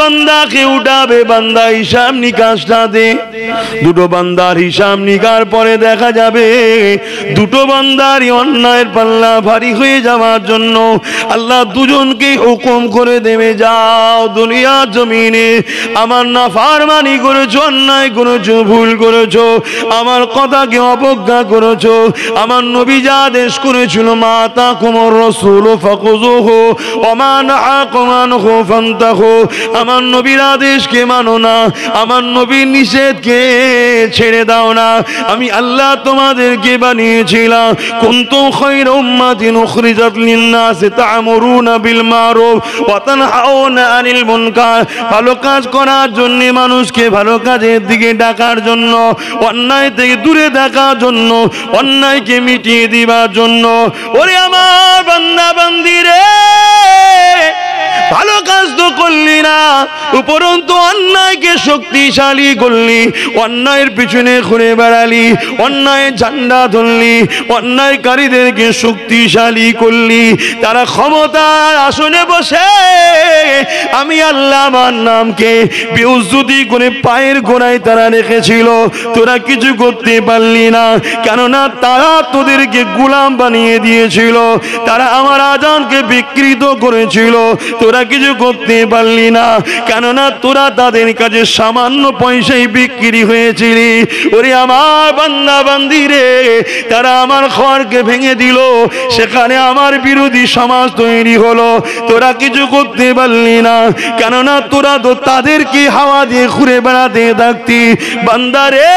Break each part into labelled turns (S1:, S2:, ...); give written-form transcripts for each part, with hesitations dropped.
S1: বান্দাকে উঠাবে, বান্দা হিসাব নিকাশটা দে। দুটো বান্দার হিসাব নিকার পরে দেখা যাবে দুটো বান্দারই অন্যায়ের পাল্লা ভারী হয়ে যাওয়ার জন্য আল্লাহ দুজনকে হুকুম করে দেবে, যাও দুনিয়া জমিনে আমার নাফরমানি করেছো, অন্যায় করেছো, ভুল করেছো, আমার কথাকে অবজ্ঞা করেছো, আমার নবী যা আদেশ করেছিল মা তাকুমুর রাসূল ফাখুযুহু ওয়া মা নাহাকুম আনহু ফান্তাহু, আমার নবীর আদেশকে মানো না, আমার নবীর নিষেধকে ছেড়ে দাও না। আমি আল্লাহ তোমাদেরকে বানিয়েছিলাম কুনতুম খায়রা উম্মাতিন উখরিজাত লিন-নাস তা'মুরুনা বিল মারুফ ওয়া তানহাউনা আনিল মুনকার, ভালো কাজ করার জন্য, মানুষকে ভালো কাজের দিকে ডাকার জন্য, অন্যায় থেকে দূরে থাকার জন্য, অন্যায়কে মিটিয়ে দিবার জন্য। ওরে আমার বান্দা বান্দি রে, ভালো কাজ তো করলি না, উপরন্তু অন্যায়কে শক্তিশালী করলি, অন্যায়ের পিছনে ঘুরে বেড়ালি, অন্যায়ের ঝান্ডা ধরলি, অন্যায়কারীদেরকে শক্তিশালী করলি। তারা ক্ষমতার আসনে বসে আমি আল্লাহ আমার নামকে বেইজ্জতি করে পায়ের গোড়ায় তারা রেখেছিল, তোরা কিছু করতে পারলি না, কেননা তারা তোদেরকে গোলাম বানিয়ে দিয়েছিল, তারা আমার আযানকে বিকৃত করেছিল, তোরা কিছু করতে পারলি না, কেননা তোরা তাদের কাছে সামান্য পয়সায় বিক্রি হয়েছিলি। ওরে আমার বান্দা বান্দি রে, তারা আমার ঘরকে ভেঙে দিল, সেখানে আমার বিরোধী সমাজ তৈরি হলো, তোরা কিছু করতে পারলি না, কেননা তোরা তো তাদেরকে হাওয়া দিয়ে ঘুরে বেড়াতে থাকতি। বান্দা রে,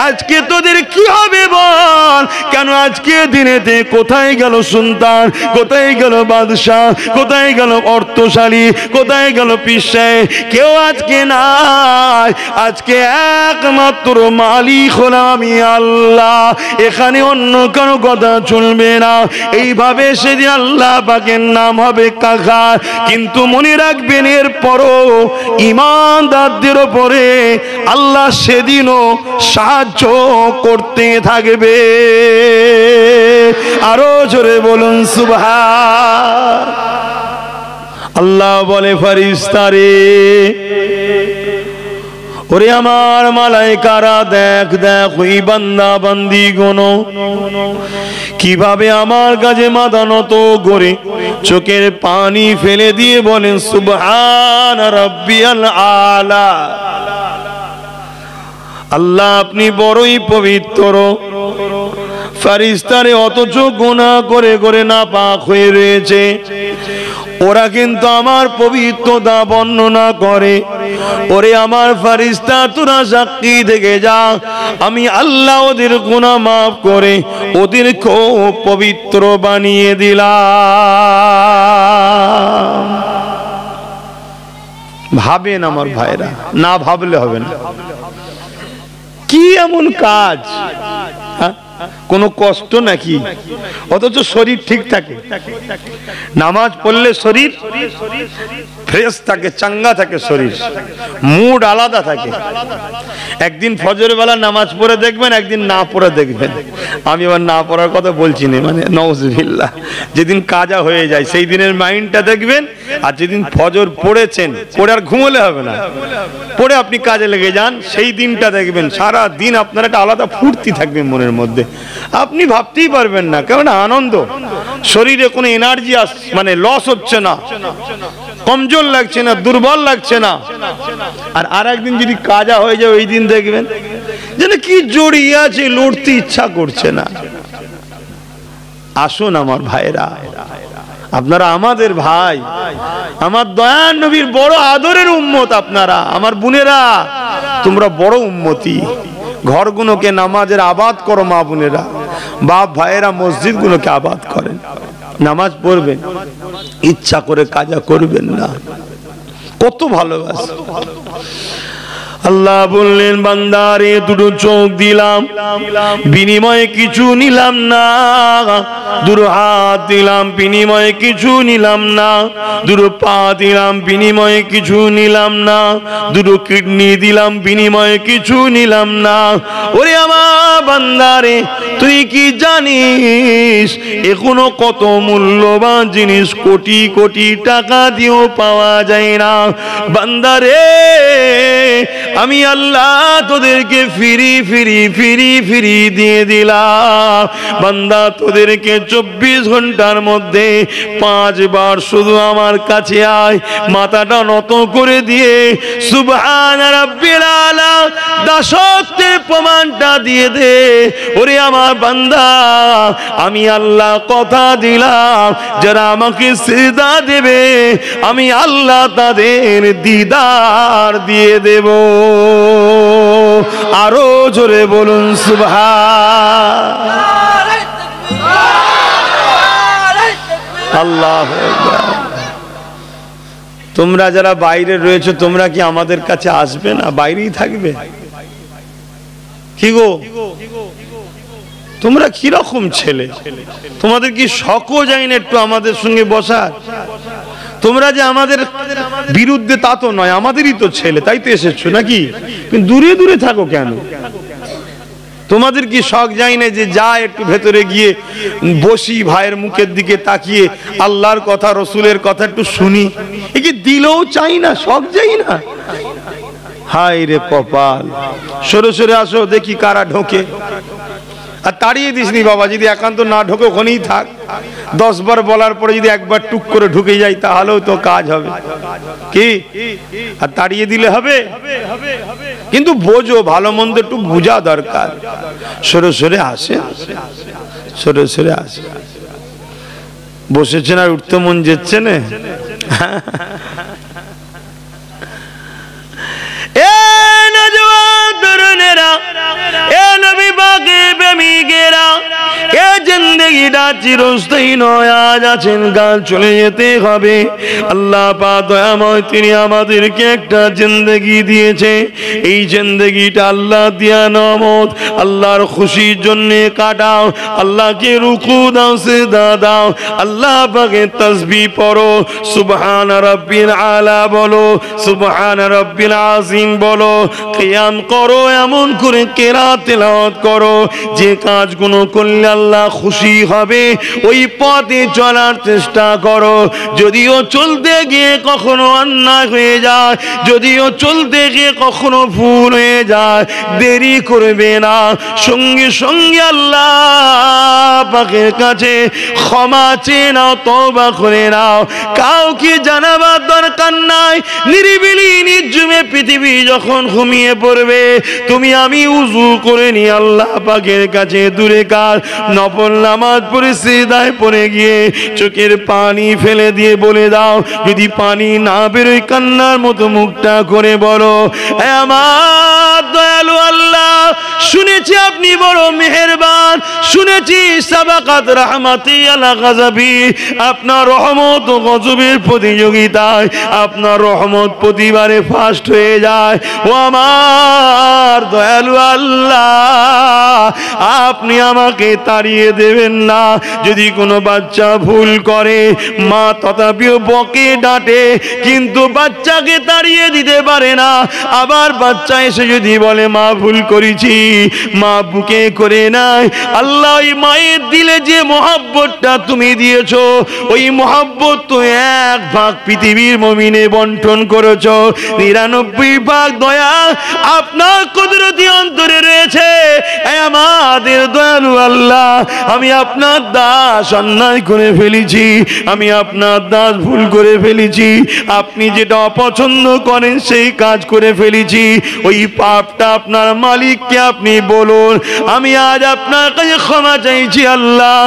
S1: আজকে তোদের কি হবে বল? কেন আজকে দিনেতে কোথায় গেল সুলতান, কোথায় গেল বাদশাহ, কোথায় গেল অর্থশালী, কোথায় গেল পিসে? কেউ আজকে নাই, আজকে একমাত্র মালিক হলাম আমি আল্লাহ, এখানে অন্য কোনো কথা চলবে না। এইভাবে সেদিন আল্লাহ পাকের নাম হবে কাকার। কিন্তু মনে রাখবেন, এর পরও ঈমানদারদের উপরে আল্লাহ সেদিনও সাহায্য করতে থাকবে। আরো জোরে বলুন সুবহান। আল্লাহ বলে ফেরেশতারে, ওরে আমার মালায়েকারা, দেখ দেখ ওই বান্দা বান্দি গুলো কিভাবে আমার কাছে মাথা নত করে চোখের পানি ফেলে দিয়ে বলেন সুবহান রাব্বিয়াল আলা। আল্লাহ আপনি বড়ই পবিত্র। ফেরেশতারে অথচ গুনাহ করে করে নাপাক হয়ে রয়েছে, ওরা কিন্তু আমার পবিত্রতা বর্ণনা করে। ওরে আমার ফেরেশতা, তোরা সাক্ষী থেকে যা, আমি আল্লাহ ওদের গুনাহ মাফ করে ওদেরকেও পবিত্র বানিয়ে দিলাম। ভাবেন আমার ভাইরা, না ভাবলে হবে না। কি এমন কাজ, কোন কষ্ট নাকি? অথচ শরীর ঠিক থাকে, নামাজ পড়লে শরীর ফ্রেশ থাকে, চাঙ্গা থাকে, শরীর মুড আলাদা থাকে। একদিন ফজর বেলা নামাজ পড়ে দেখবেন, একদিন না পড়ে দেখবেন। আমি আবার না পড়ার কথা বলছি না, মানে নওজুবিল্লাহ, যেদিন কাজা হয়ে যায় সেই দিনের মাইন্ডটা দেখবেন। আর যেদিন ফজর পড়েছেন, পড়ে আর ঘুমোলে হবে না, পড়ে আপনি কাজে লেগে যান, সেই দিনটা দেখবেন সারা দিন আপনার একটা আলাদা ফুর্তি থাকবে মনের মধ্যে। আপনি ভাবতেই পারবেন না, কেমন আনন্দ, শরীরে কোনো এনার্জি মানে লস হচ্ছে না, কমজোর লাগছে না, দুর্বল লাগছে না। আর একদিন যদি কাজা হয়ে যায়, ওই দিন দেখবেন যেন কি জড়িয়ে আছে, লড়তে ইচ্ছা করছে না। আসুন আমার ভাইরা, আপনারা আমাদের ভাই, আমার দয়ার নবীর বড় আদরের উম্মত আপনারা, আমার বোনেরা, তোমরা বড় উম্মতি। ঘরগুলোকে নামাজের আবাদ করো মা বোনেরা, বাপ ভাইয়েরা মসজিদগুলোকে আবাদ করেন, নামাজ পড়বেন, ইচ্ছা করে কাজা করবেন না। কত ভালোবাসা। আল্লাহ বললেন বান্দারে দুটো চোখ দিলাম বিনিময়ে কিছু নিলাম না, দুটো হাত দিলাম বিনিময়ে কিছু নিলাম না, দুটো পা দিলাম বিনিময়ে কিছু নিলাম না, দুটো কিডনি দিলাম বিনিময়ে কিছু নিলাম না। ওরে আমার বান্দারে তুই কি জানিস এখনো কত মূল্যবান জিনিস কোটি কোটি টাকা দিয়েও পাওয়া যায় না। বান্দারে আমি আল্লাহ তোদেরকে ফিরি ফিরি ফিরি ফিরি দিয়ে দিলাম। বান্দা তোদেরকে 24 ঘন্টার মধ্যে 5 বার শুধু আমার কাছে আয়, মাথাটা নত করে দিয়ে সুবহান রাব্বিল আলা দাসত্বের প্রমাণটা দিয়ে দে। ওরে আমার বান্দা আমি আল্লাহ কথা দিলাম যারা আমাকে সিজদা দেবে আমি আল্লাহ তাদের দিদার দিয়ে দেব। আরো জোরে বলুন সুবহান আল্লাহু আকবার। তোমরা যারা বাইরে রয়েছে তোমরা কি আমাদের কাছে আসবে না, বাইরেই থাকবে? কি গো তোমরা কি রকম ছেলে, তোমাদের কি শখও যায় না একটু আমাদের সঙ্গে বসার? তোমরা যে আমাদের বিরুদ্ধে তা তো নয়, আমাদেরই তো ছেলে, তাই তো এসেছো নাকি? কিন্তু দূরে দূরে থাকো কেন? তোমাদের কি শখ যায় না যে যা একটু ভেতরে গিয়ে বসি, ভাইয়ের মুখের দিকে তাকিয়ে আল্লাহর কথা রসুলের কথা একটু শুনি? এ কি দিলেও চাই না, শখ যাই না? হায় রে কপাল। সরে সরে আসো দেখি কারা ঢোকে। আর তাড়িয়ে দিসনি বাবা, যদি একান্ত না ঢোকে ওখানেই থাক। 10 বার বলার পরে যদি একবার টুক করে ঢুকে যায় তাহলেও তো কাজ হবে কি? আর তাড়িয়ে দিলে হবে? কিন্তু বোঝো, ভালো মন্দ একটু বোঝা দরকার। সরে সরে আসে, সরে সরে আসে। বসেছেন আর উঠতে মন যাচ্ছে না? এ নওজওয়ান তরুণেরা, এ নবী পাকের প্রেমিকেরা, এ জিন্দেগিটা চিরস্থায়ী নয়, আজ আছেন কাল চলে যেতে হবে। আল্লাহ পাক দয়াময়, তিনি আমাদেরকে একটা জিন্দেগি দিয়েছে। এই জিন্দেগিটা আল্লাহ দিয়া নেয়ামত, আল্লাহর খুশির জন্য কাটাও। আল্লাহকে রুকু দাও, সিজদা দাও, আল্লাহ পাকের তাসবিহ পড়ো, সুবহান রাব্বিল আলা বলো, সুবহান রাব্বিল আযীম বলো, কিয়াম করো, এমন করে কেরাত তেলাওয়াত করো যে কাজগুলো করলে আল্লাহ খুশি হবে ওই পথে চলার চেষ্টা করো। যদিও চলতে গিয়ে কখনো অন্যায় হয়ে যায়, যদিও চলতে গিয়ে কখনো ভুল হয়ে যায়, দেরি করবে না, সঙ্গে সঙ্গে আল্লাহ পাকের কাছে ক্ষমা চেয়ে নাও, তওবা করে নাও। কাউকে জানাবার দরকার নাই। নিরিবিলি নির্জনে পৃথিবী যখন ঘুমিয়ে পড়বে, তুমি আমি উযু করে নি আল্লাহ পাকের কাছে দূরে কার নফল নামাজ পড়ে সিজদায় পড়ে গিয়ে চোখের পানি ফেলে দিয়ে বলে দাও, যদি পানি না বেরোয় কান্নার মতো মুখটা করে বলো, হে আমার দয়ালু আল্লাহ, শুনেছি আপনি বড় মেহেরবান, শুনেছি সাবাকাত রাহমাতি আলা গাযাবি, আপনার রহমত ও গজবের প্রতিযোগিতায় আপনার রহমত প্রতিবারে ফার্স্ট হয়ে যায়। ও আমার দয়ালু আল্লাহ, আপনি আমাকে তাড়িয়ে দেবেন না। যদি কোনো বাচ্চা ভুল করে মা তথাপিও বকে ডাঁটে, কিন্তু বাচ্চাকে তাড়িয়ে দিতে পারে না। আবার বাচ্চা এসে যদি বলে মা ভুল করেছি, মা বুকে করে নাই। আল্লাহ ওই মায়ের দিলে যে মহব্বতটা তুমি দিয়েছো, ওই মহব্বত তো 1 ভাগ পৃথিবীর মুমিনে বন্টন করেছো, 99 ভাগ দয়া আপনার কুদরতি অন্তরে রয়েছে। আমাদের দয়ালু আল্লাহ, আমি আপনার দাস অন্যায় করে ফেলেছি, আমি আপনার দাস ভুল করে ফেলেছি, আপনি যেটা অপছন্দ করেন সেই কাজ করে ফেলেছি। ওই পাপটা আপনার মালিককে আপনি বলুন, আমি আজ আপনার কাছে ক্ষমা চাইছি আল্লাহ,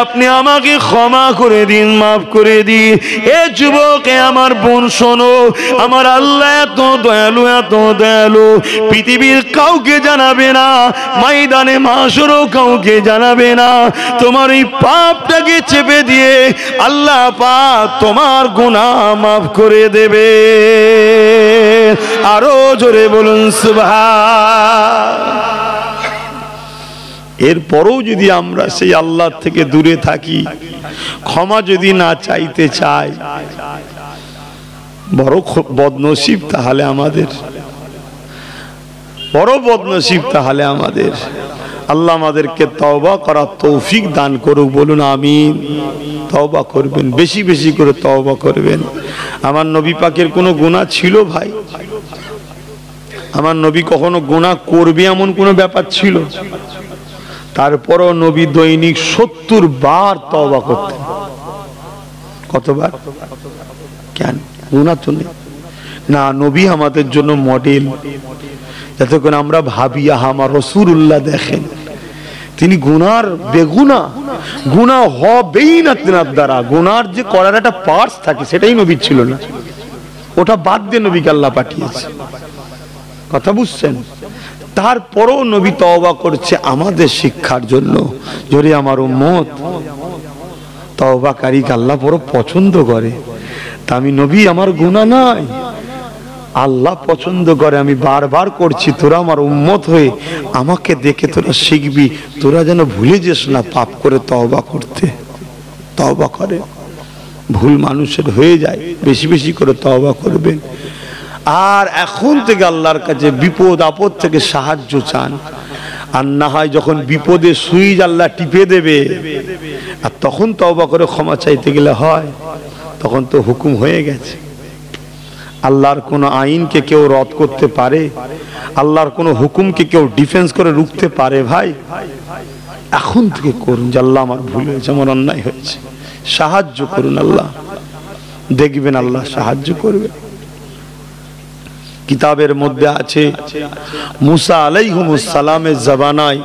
S1: আপনি আমাকে ক্ষমা করে দিন, মাফ করে দিন। এ যুবক, আমার বোন শোনো, আমার আল্লাহ এত দয়ালু, এত দয়ালু, পৃথিবীর কাউকে জানাবে না, ময়দানে মাশরও কাউকে জানাবে না। তোমার এই পাপটাকে চেপে দিয়ে আল্লাহ পাক তোমার গুনাহ মাফ করে দেবে। আরো জোরে বলুন সুবহান। এরপরও যদি আমরা সেই আল্লাহ থেকে দূরে থাকি, ক্ষমা যদি না চাইতে চাই, বড় বদনসিব তাহলে আমাদের, বড় বদনসিব তাহলে আমাদের। আল্লাহ আমাদেরকে তওবা করার তৌফিক দান করুক, বলুন আমিন। তওবা করবেন, বেশি বেশি করে তওবা করবেন। আমার নবী পাকের কোনো গুনাহ ছিল ভাই? আমার নবী কখনো গুনাহ করবে এমন কোনো ব্যাপার ছিল? তারপরও নবী দৈনিক 70 বার তওবা করতেন। কতবার? কেন? গুনাহ তো নেই না। নবী আমাদের জন্য মডেল, যাতে করে আমরা ভাবি আমার রাসূলুল্লাহ দেখেন তিনি গুনার বেগুনা, গুনাহ হবেই না তেনার দ্বারা। গুনার যে করার একটা পার্টস থাকে সেটাই নবীর ছিল না, ওটা বাদ দিয়ে নবীকে আল্লাহ পাঠিয়েছে। কথা বুঝছেন? তারপরও নবী তওবা করছে আমাদের শিক্ষার জন্য। যদি আমার উম্মত তওবাকারীকে আল্লাহ বড় পছন্দ করে। তা আমি নবী, আমার গুনাহ নাই, আল্লাহ পছন্দ করে, আমি বারবার করছি। তোরা আমার উম্মত হয়ে আমাকে দেখে তোরা শিখবি, তোরা যেন ভুলে যাস না পাপ করে তওবা করতে। তওবা করে, ভুল মানুষের হয়ে যায়, বেশি বেশি করে তওবা করবেন। আর এখন থেকে আল্লাহর কাছে বিপদ আপদ থেকে সাহায্য চান। আর না হয় যখন বিপদে সুইচ আল্লাহ টিপে দেবে আর তখন তওবা করে ক্ষমা চাইতে গেলে হয়, তখন তো হুকুম হয়ে গেছে। আল্লাহর কোনো আইনকে কেউ রদ করতে পারে? আল্লাহর কোনো হুকুমকে কেউ ডিফেন্স করে রুখতে পারে? ভাই এখন থেকে করুন যে আল্লাহ আমার ভুল হয়েছে, আমার অন্যায় হয়েছে, সাহায্য করুন। আল্লাহ দেখবেন আল্লাহ সাহায্য করবে। কিতাবের মধ্যে আছে মুসা আলাইহিস সালামের জামানায়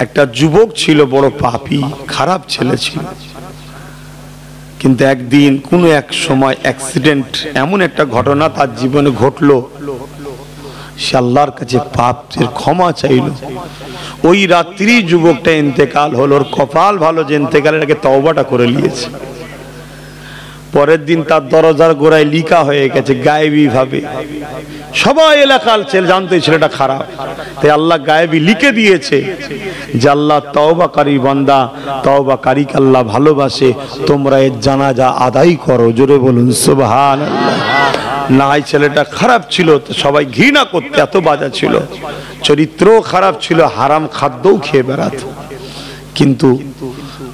S1: একটা যুবক ছিল, বড় পাপী, খারাপ ছেলে ছিল। কিন্তু একদিন কোন এক সময় অ্যাক্সিডেন্ট, এমন একটা ঘটনা তার জীবনে ঘটলো, সে আল্লাহর কাছে পাপের ক্ষমা চাইল। ওই রাত্রি যুবকটা ইন্তেকাল হলো। ওর কপাল ভালো যে ইন্তেকালের আগে তওবাটা করে নিয়েছে। পরের দিন তার দরজার গোড়ায় লিখা হয়ে গেছে গায়েবী ভাবে। সবাই এলাকার ছেলে জানতো এই ছেলেটা খারাপ, তাই আল্লাহ গায়েবী লিখে দিয়েছে যে আল্লাহ তওবাকারী বান্দা, তওবাকারীকে আল্লাহ ভালোবাসে, তোমরা এর জানাজা আদায় করো। জোরে বলুন সুবহানাল্লাহ। না, এই ছেলেটা খারাপ ছিল তো সবাই ঘৃণা করতে, এত বাজা ছিল, চরিত্রও খারাপ ছিল, হারাম খাদ্যও খেয়ে বেড়াত। কিন্তু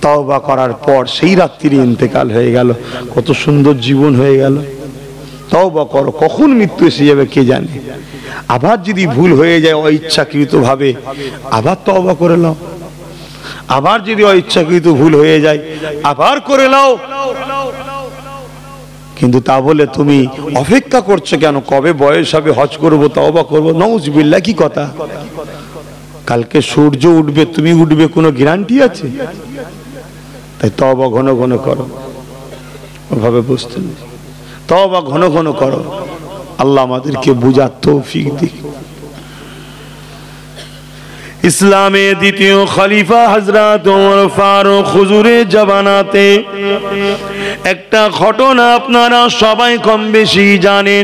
S1: তওবা করার পর সেই রাত্রি ইন্তেকাল হয়ে গেল। কত সুন্দর জীবন হয়ে গেল। তওবা করো, কখন মৃত্যু এসে যাবে কে জানে। আবার যদি ভুল হয়ে যায় অইচ্ছাকৃত ভাবে, আবার তওবা করে নাও। আবার যদি অইচ্ছাকৃত ভুল হয়ে যায়, আবার করে নাও। কিন্তু তা বলে তুমি অপেক্ষা করছো কেন? কবে বয়স হবে, হজ করবো, তওবা করবো? নাউজুবিল্লাহ, কি কথা? কালকে সূর্য উঠবে, তুমি উঠবে, কোনো গ্যারান্টি আছে? তাই তওবা ঘন ঘন করো, ওভাবে বুঝতে নেই। তওবা ঘন ঘন করো, আল্লাহ আমাদেরকে বুঝার তৌফিক দিক। ইসলামের দ্বিতীয় খলিফা হযরত ওমর ফারুক হুজুরের জামানাতে একটা ঘটনা আপনারা সবাই কম বেশি জানেন।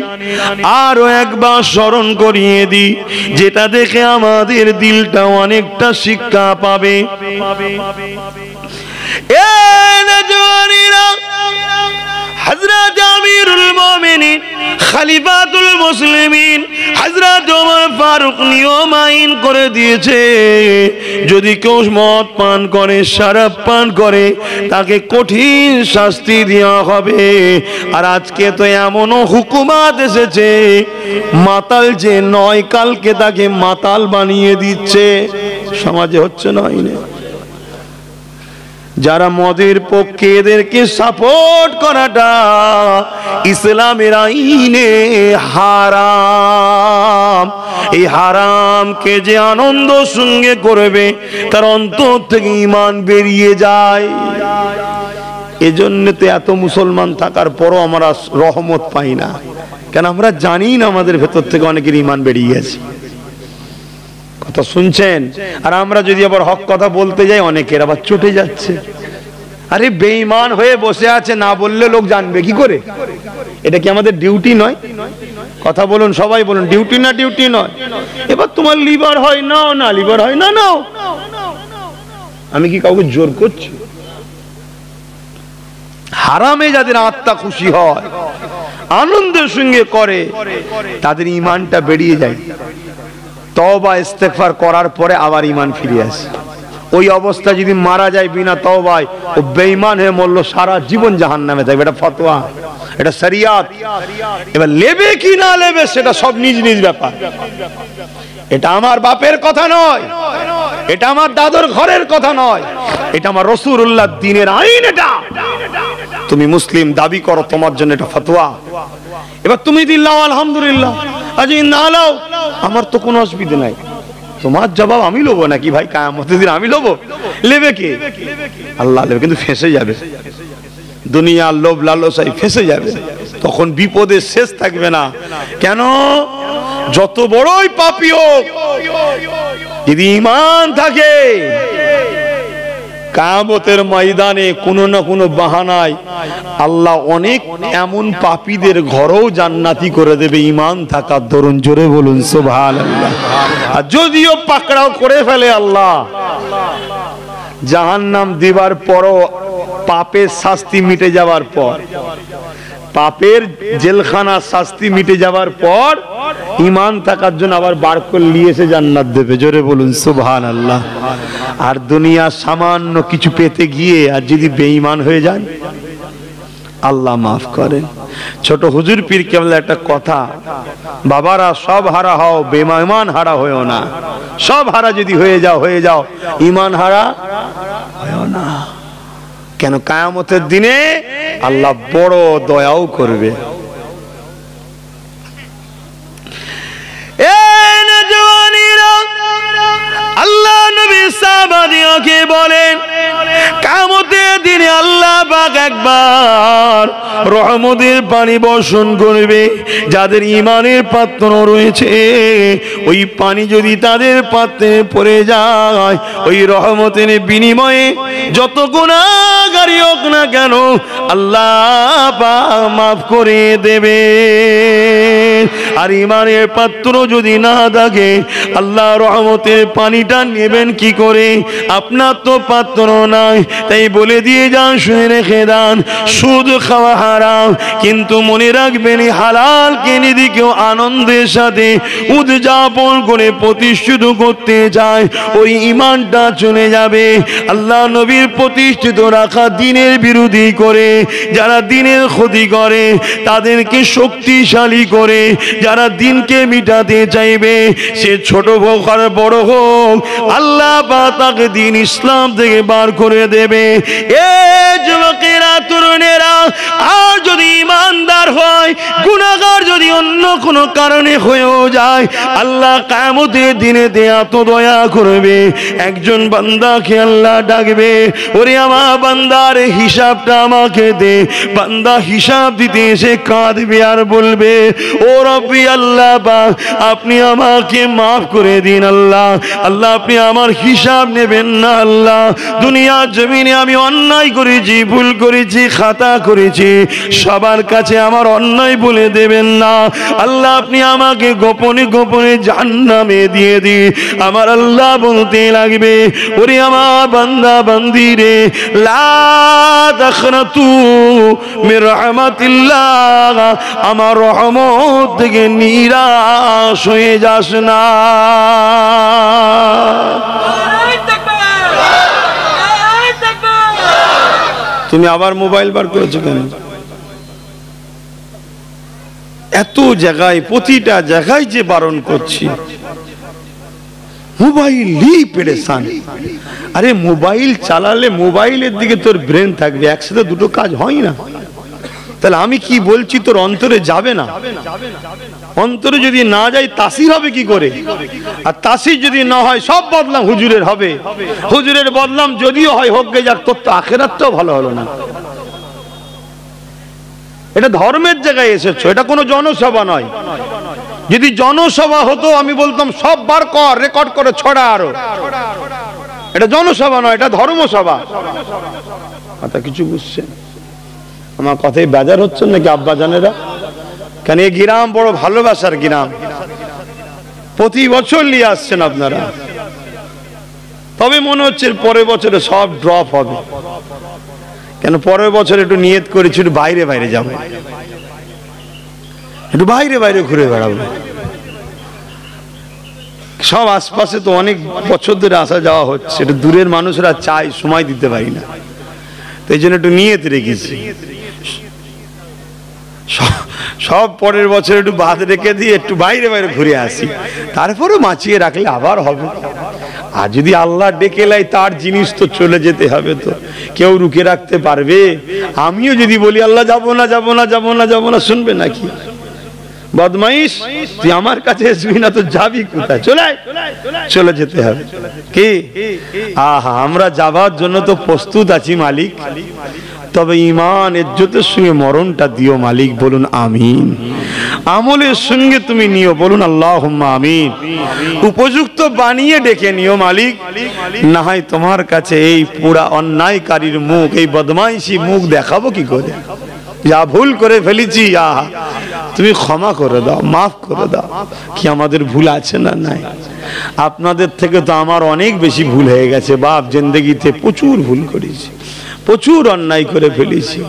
S1: আরো একবার স্মরণ করিয়ে দিই, যেটা দেখে আমাদের দিলটা অনেকটা শিক্ষা পাবে। হযরত আমিরুল মুমিনিন খলিফাতুল মুসলিমিন হযরত ওমর ফারুক নিয়ম আইন করে দিয়েছে, যদি কেউ মদ পান করে, শরাব পান করে, তাকে কঠিন শাস্তি দেওয়া হবে। আর আজকে তো এমনও হুকুমাত এসেছে, মাতাল যে নয় কালকে তাকে মাতাল বানিয়ে দিচ্ছে। সমাজে হচ্ছে না আইনে? যারা মদের পক্ষে, এদেরকে সাপোর্ট করাটা ইসলামের আইনে হারাম। এই হারামকে যে আনন্দ সঙ্গে করবে তার অন্তর থেকে ঈমান বেরিয়ে যায়। এজন্য তো এত মুসলমান থাকার পরও আমরা রহমত পাই না। কেন? আমরা জানি না আমাদের ভেতর থেকে অনেকের ঈমান বেরিয়ে গেছে। কথা শুনছেন? আর আমরা যদি আবার হক কথা বলতে যাই অনেকের আবার চটে যাচ্ছে। আরে বেঈমান হয়ে বসে আছে, না বললে লোক জানবে কি করে? এটা কি আমাদের ডিউটি নয়? কথা বলুন, সবাই বলুন, ডিউটি না ডিউটি নয়? এবার তোমার লিভার হয় না, না লিভার হয় না, নাও। আমি কি কাউকে জোর করছি? হারামে যাদের আত্মা খুশি হয়, আনন্দের সঙ্গে করে, তাদের ঈমানটা বেরিয়ে যায়। তওবা ইস্তেগফার করার পরে আবার ঈমান ফিরে আসে। ওই অবস্থা যদি মারা যায় বিনা তওবায়, ও বেঈমান হয়ে মরল, সারা জীবন জাহান্নামে থাকবে। এটা ফতোয়া, এটা শরিয়াত। এবার নেবে কি না নেবে সেটা সব নিজ নিজ ব্যাপার। এটা আমার বাপের কথা নয়, এটা আমার দাদুর ঘরের কথা নয়, এটা আমার রাসূলুল্লাহর দ্বীনের আইন। এটা তুমি মুসলিম দাবি করো, তোমার জন্য এটা ফতোয়া। এবার তুমি দিল্লাহ আলহামদুলিল্লাহ, আজ না লাও, আমার তো কোনো অসুবিধা নাই। তোমার জবাব আমি লব নাকি ভাই? কিয়ামতের দিন আমি লব? নেবে কে? আল্লাহ নেবে, কিন্তু ফেঁসে যাবে। দুনিয়ার লোভ লালসায় ফেঁসে যাবে, তখন বিপদের শেষ থাকবে না। কেন? যত বড়ই পাপী হোক, যদি ঈমান থাকে, কিয়ামতের ময়দানে কোনো না কোনো বাহানায় আল্লাহ অনেক এমন পাপীদের ঘরও জান্নাতি করে দেবে, ঈমান থাকার দরুন। জোরে বলুন সুবহানাল্লাহ। আর যদিও পাকড়াও করে ফেলে আল্লাহ, জাহান্নাম দিবার পরও, পাপের শাস্তি মিটে যাওয়ার পর, পাপের জেলখানার শাস্তি মিটে যাওয়ার পর ঈমান থাকার জন্য আবার বার করে নিয়ে এসে জান্নাত দেবে। জোরে বলুন সুবহানাল্লাহ। আর দুনিয়া সামান্য কিছু পেতে গিয়ে আর যদি বেঈমান হয়ে যান, আল্লাহ মাফ করেন। ছোট হুজুর পীর কেবল একটা কথা, বাবারা সব হারা হও, বেঈমান হারা হয়েও না। সব হারা যদি হয়ে যাও, ঈমান হারা হয়েও না। কেন? কিয়ামতের দিনে আল্লাহ বড় দয়াও করবে। আল্লাহ নবী সাহাবাদেরকে বলেন, কিয়ামতের দিনে আল্লাহ পাক একবার রহমতের পানি বর্ষণ করবে। যাদের ঈমানের পাত্র রয়েছে, ওই পানি যদি তাদের পাত্রে পড়ে যায়, ওই রহমতের বিনিময়ে যত গুনাহগারী হোক না কেন, আল্লাহ পাক মাফ করে দেবে। আর ঈমানের পাত্র যদি না থাকে, আল্লাহ রহমতের পানিটা নেবেন কি করে? আপনার তো পাত্র নাই, তাই বলে দিয়ে যান, শুনে রেখে দেন, সুদ খাওয়া হারাম, কিন্তু মনে রাখবেন হালালকে নিজেকেও আনন্দের সাথে উদযাপন করে প্রতিষ্ঠিত করতে চায়, ওই ঈমানটা চলে যাবে। আল্লাহ নবীর প্রতিষ্ঠিত রাখা দিনের বিরোধী করে, যারা দিনের ক্ষতি করে, তাদেরকে শক্তিশালী করে, যারা দিনকে মিটাতে চাইবে, সে ছোট হোক আর বড় হোক, আল্লাহ পাক তাকে দিন ইসলাম থেকে বার করে দেবে। এ যুবকেরা, তরুণেরা, আর যদি ঈমানদার হয়, গুনাহগার যদি অন্য কোনো কারণে হয়েও যায়, আল্লাহ কিয়ামতের দিনে এত দয়া করবে, একজন বান্দাকে আল্লাহ ডাকবে, ওরে আমার বান্দার হিসাবটা আমাকে দে। বান্দা হিসাব দিতে এসে কাঁদবে আর বলবে, ও রব্বি আল্লাহ পাক, আপনি আমাকে মাফ করে দিন আল্লাহ। আল্লাহ আপনি আমার হিসাব নেবেন না আল্লাহ। দুনিয়ার জমিনে আমি অন্যায় করেছি, ভুল করেছি, খাতা করেছি, সবার কাছে আমার অন্যায় বলে দেবেন না আল্লাহ। আপনি আমাকে গোপনে গোপনে জাহান্নামে দিয়ে দিন। আমার আল্লাহ বলতে লাগবে, ওরে আমার বান্দা বান্দি রে, লা তাখনাতু মির রাহমাতিল্লাহ, আমার রহমত থেকে নিরাশ হয়ে যাস না। তুমি আবার মোবাইল বার করেছো কেন? এত জায়গায়, প্রতিটা জায়গায় যে বারণ করছি, মোবাইলই পেরেশান। আরে মোবাইল চালালে মোবাইলের দিকে তোর ব্রেন থাকবে, একসাথে দুটো কাজ হয় না। তাহলে আমি কি বলছি তোর অন্তরে যাবে না? অন্তরে যদি না যায় তাসির হবে কি করে? আর তাসির যদি না হয়, সব বদলাম হুজুরের হবে। হুজুরের বদলাম যদিও হয়, হোক গে যাক, তোর তো আখিরাতটাও ভালো হলো না। এটা ধর্মের জায়গায় এসেছো, এটা কোনো জনসভা নয়। যদি জনসভা হতো আমি বলতাম সব বার কর, রেকর্ড করে ছড়া আরো। এটা জনসভা নয়, এটা ধর্মসভা। কথা কিছু বুঝছেন? আমার কথাই বেজার হচ্ছেন নাকি আব্বা জানেরা? কেন এই গ্রাম বড় ভালোবাসার গ্রাম, প্রতি বছর নিয়ে আসছেন আপনারা। তবে মনে হচ্ছে পরের বছরে সব ড্রপ হবে। কেন পরের বছর একটু নিয়ত করেছি একটু বাইরে বাইরে যাবো, একটু বাইরে বাইরে ঘুরে বেড়াবো। সব আশপাশে তো অনেক বছর ধরে আসা যাওয়া হচ্ছে, একটু দূরের মানুষরা চাই, সময় দিতে পারি না, তো এই জন্য একটু নিয়ত রেখেছি। সব পরের বছর একটু বাদ রেখে দিয়ে একটু বাইরে বাইরে ঘুরে আসি, তারপরে মাছিয়ে রাখলে আবার হবে। আর যদি আল্লাহ ডেকে লাই তার জিনিস তো চলে যেতে হবে, তো কেউ রুখে রাখতে পারবে? আমিও যদি বলি আল্লাহ যাবো না যাবো না যাবো না যাবো না, শুনবে নাকি? বদমাইশ, তুই আমার কাছে আসবি না তো যাবি কোথায়? চলে যেতে হবে। কি আহা, আমরা যাবার জন্য তো প্রস্তুত আছি মালিক, তবে ঈমান ইজ্জতের সঙ্গে মরণটা দিও মালিক, বলুন আমিন। আমলের সঙ্গে তুমি নিও, বলুন আল্লাহুম্মা আমিন। উপযুক্ত বানিয়ে ডেকে নিও মালিক, না হয় তোমার কাছে এই পুরা অন্যায়কারীর মুখ, এই বদমাইশি মুখ দেখাবো কি করে? যা ভুল করে ফেলেছি আহা তুমি ক্ষমা করে দাও, মাফ করে দাও। কি আমাদের ভুল আছে না? নাই। আপনাদের থেকে তো আমার অনেক বেশি ভুল হয়ে গেছে বাপ, জিন্দেগিতে প্রচুর ভুল করেছি, প্রচুর অন্যায় করে ফেলেছি।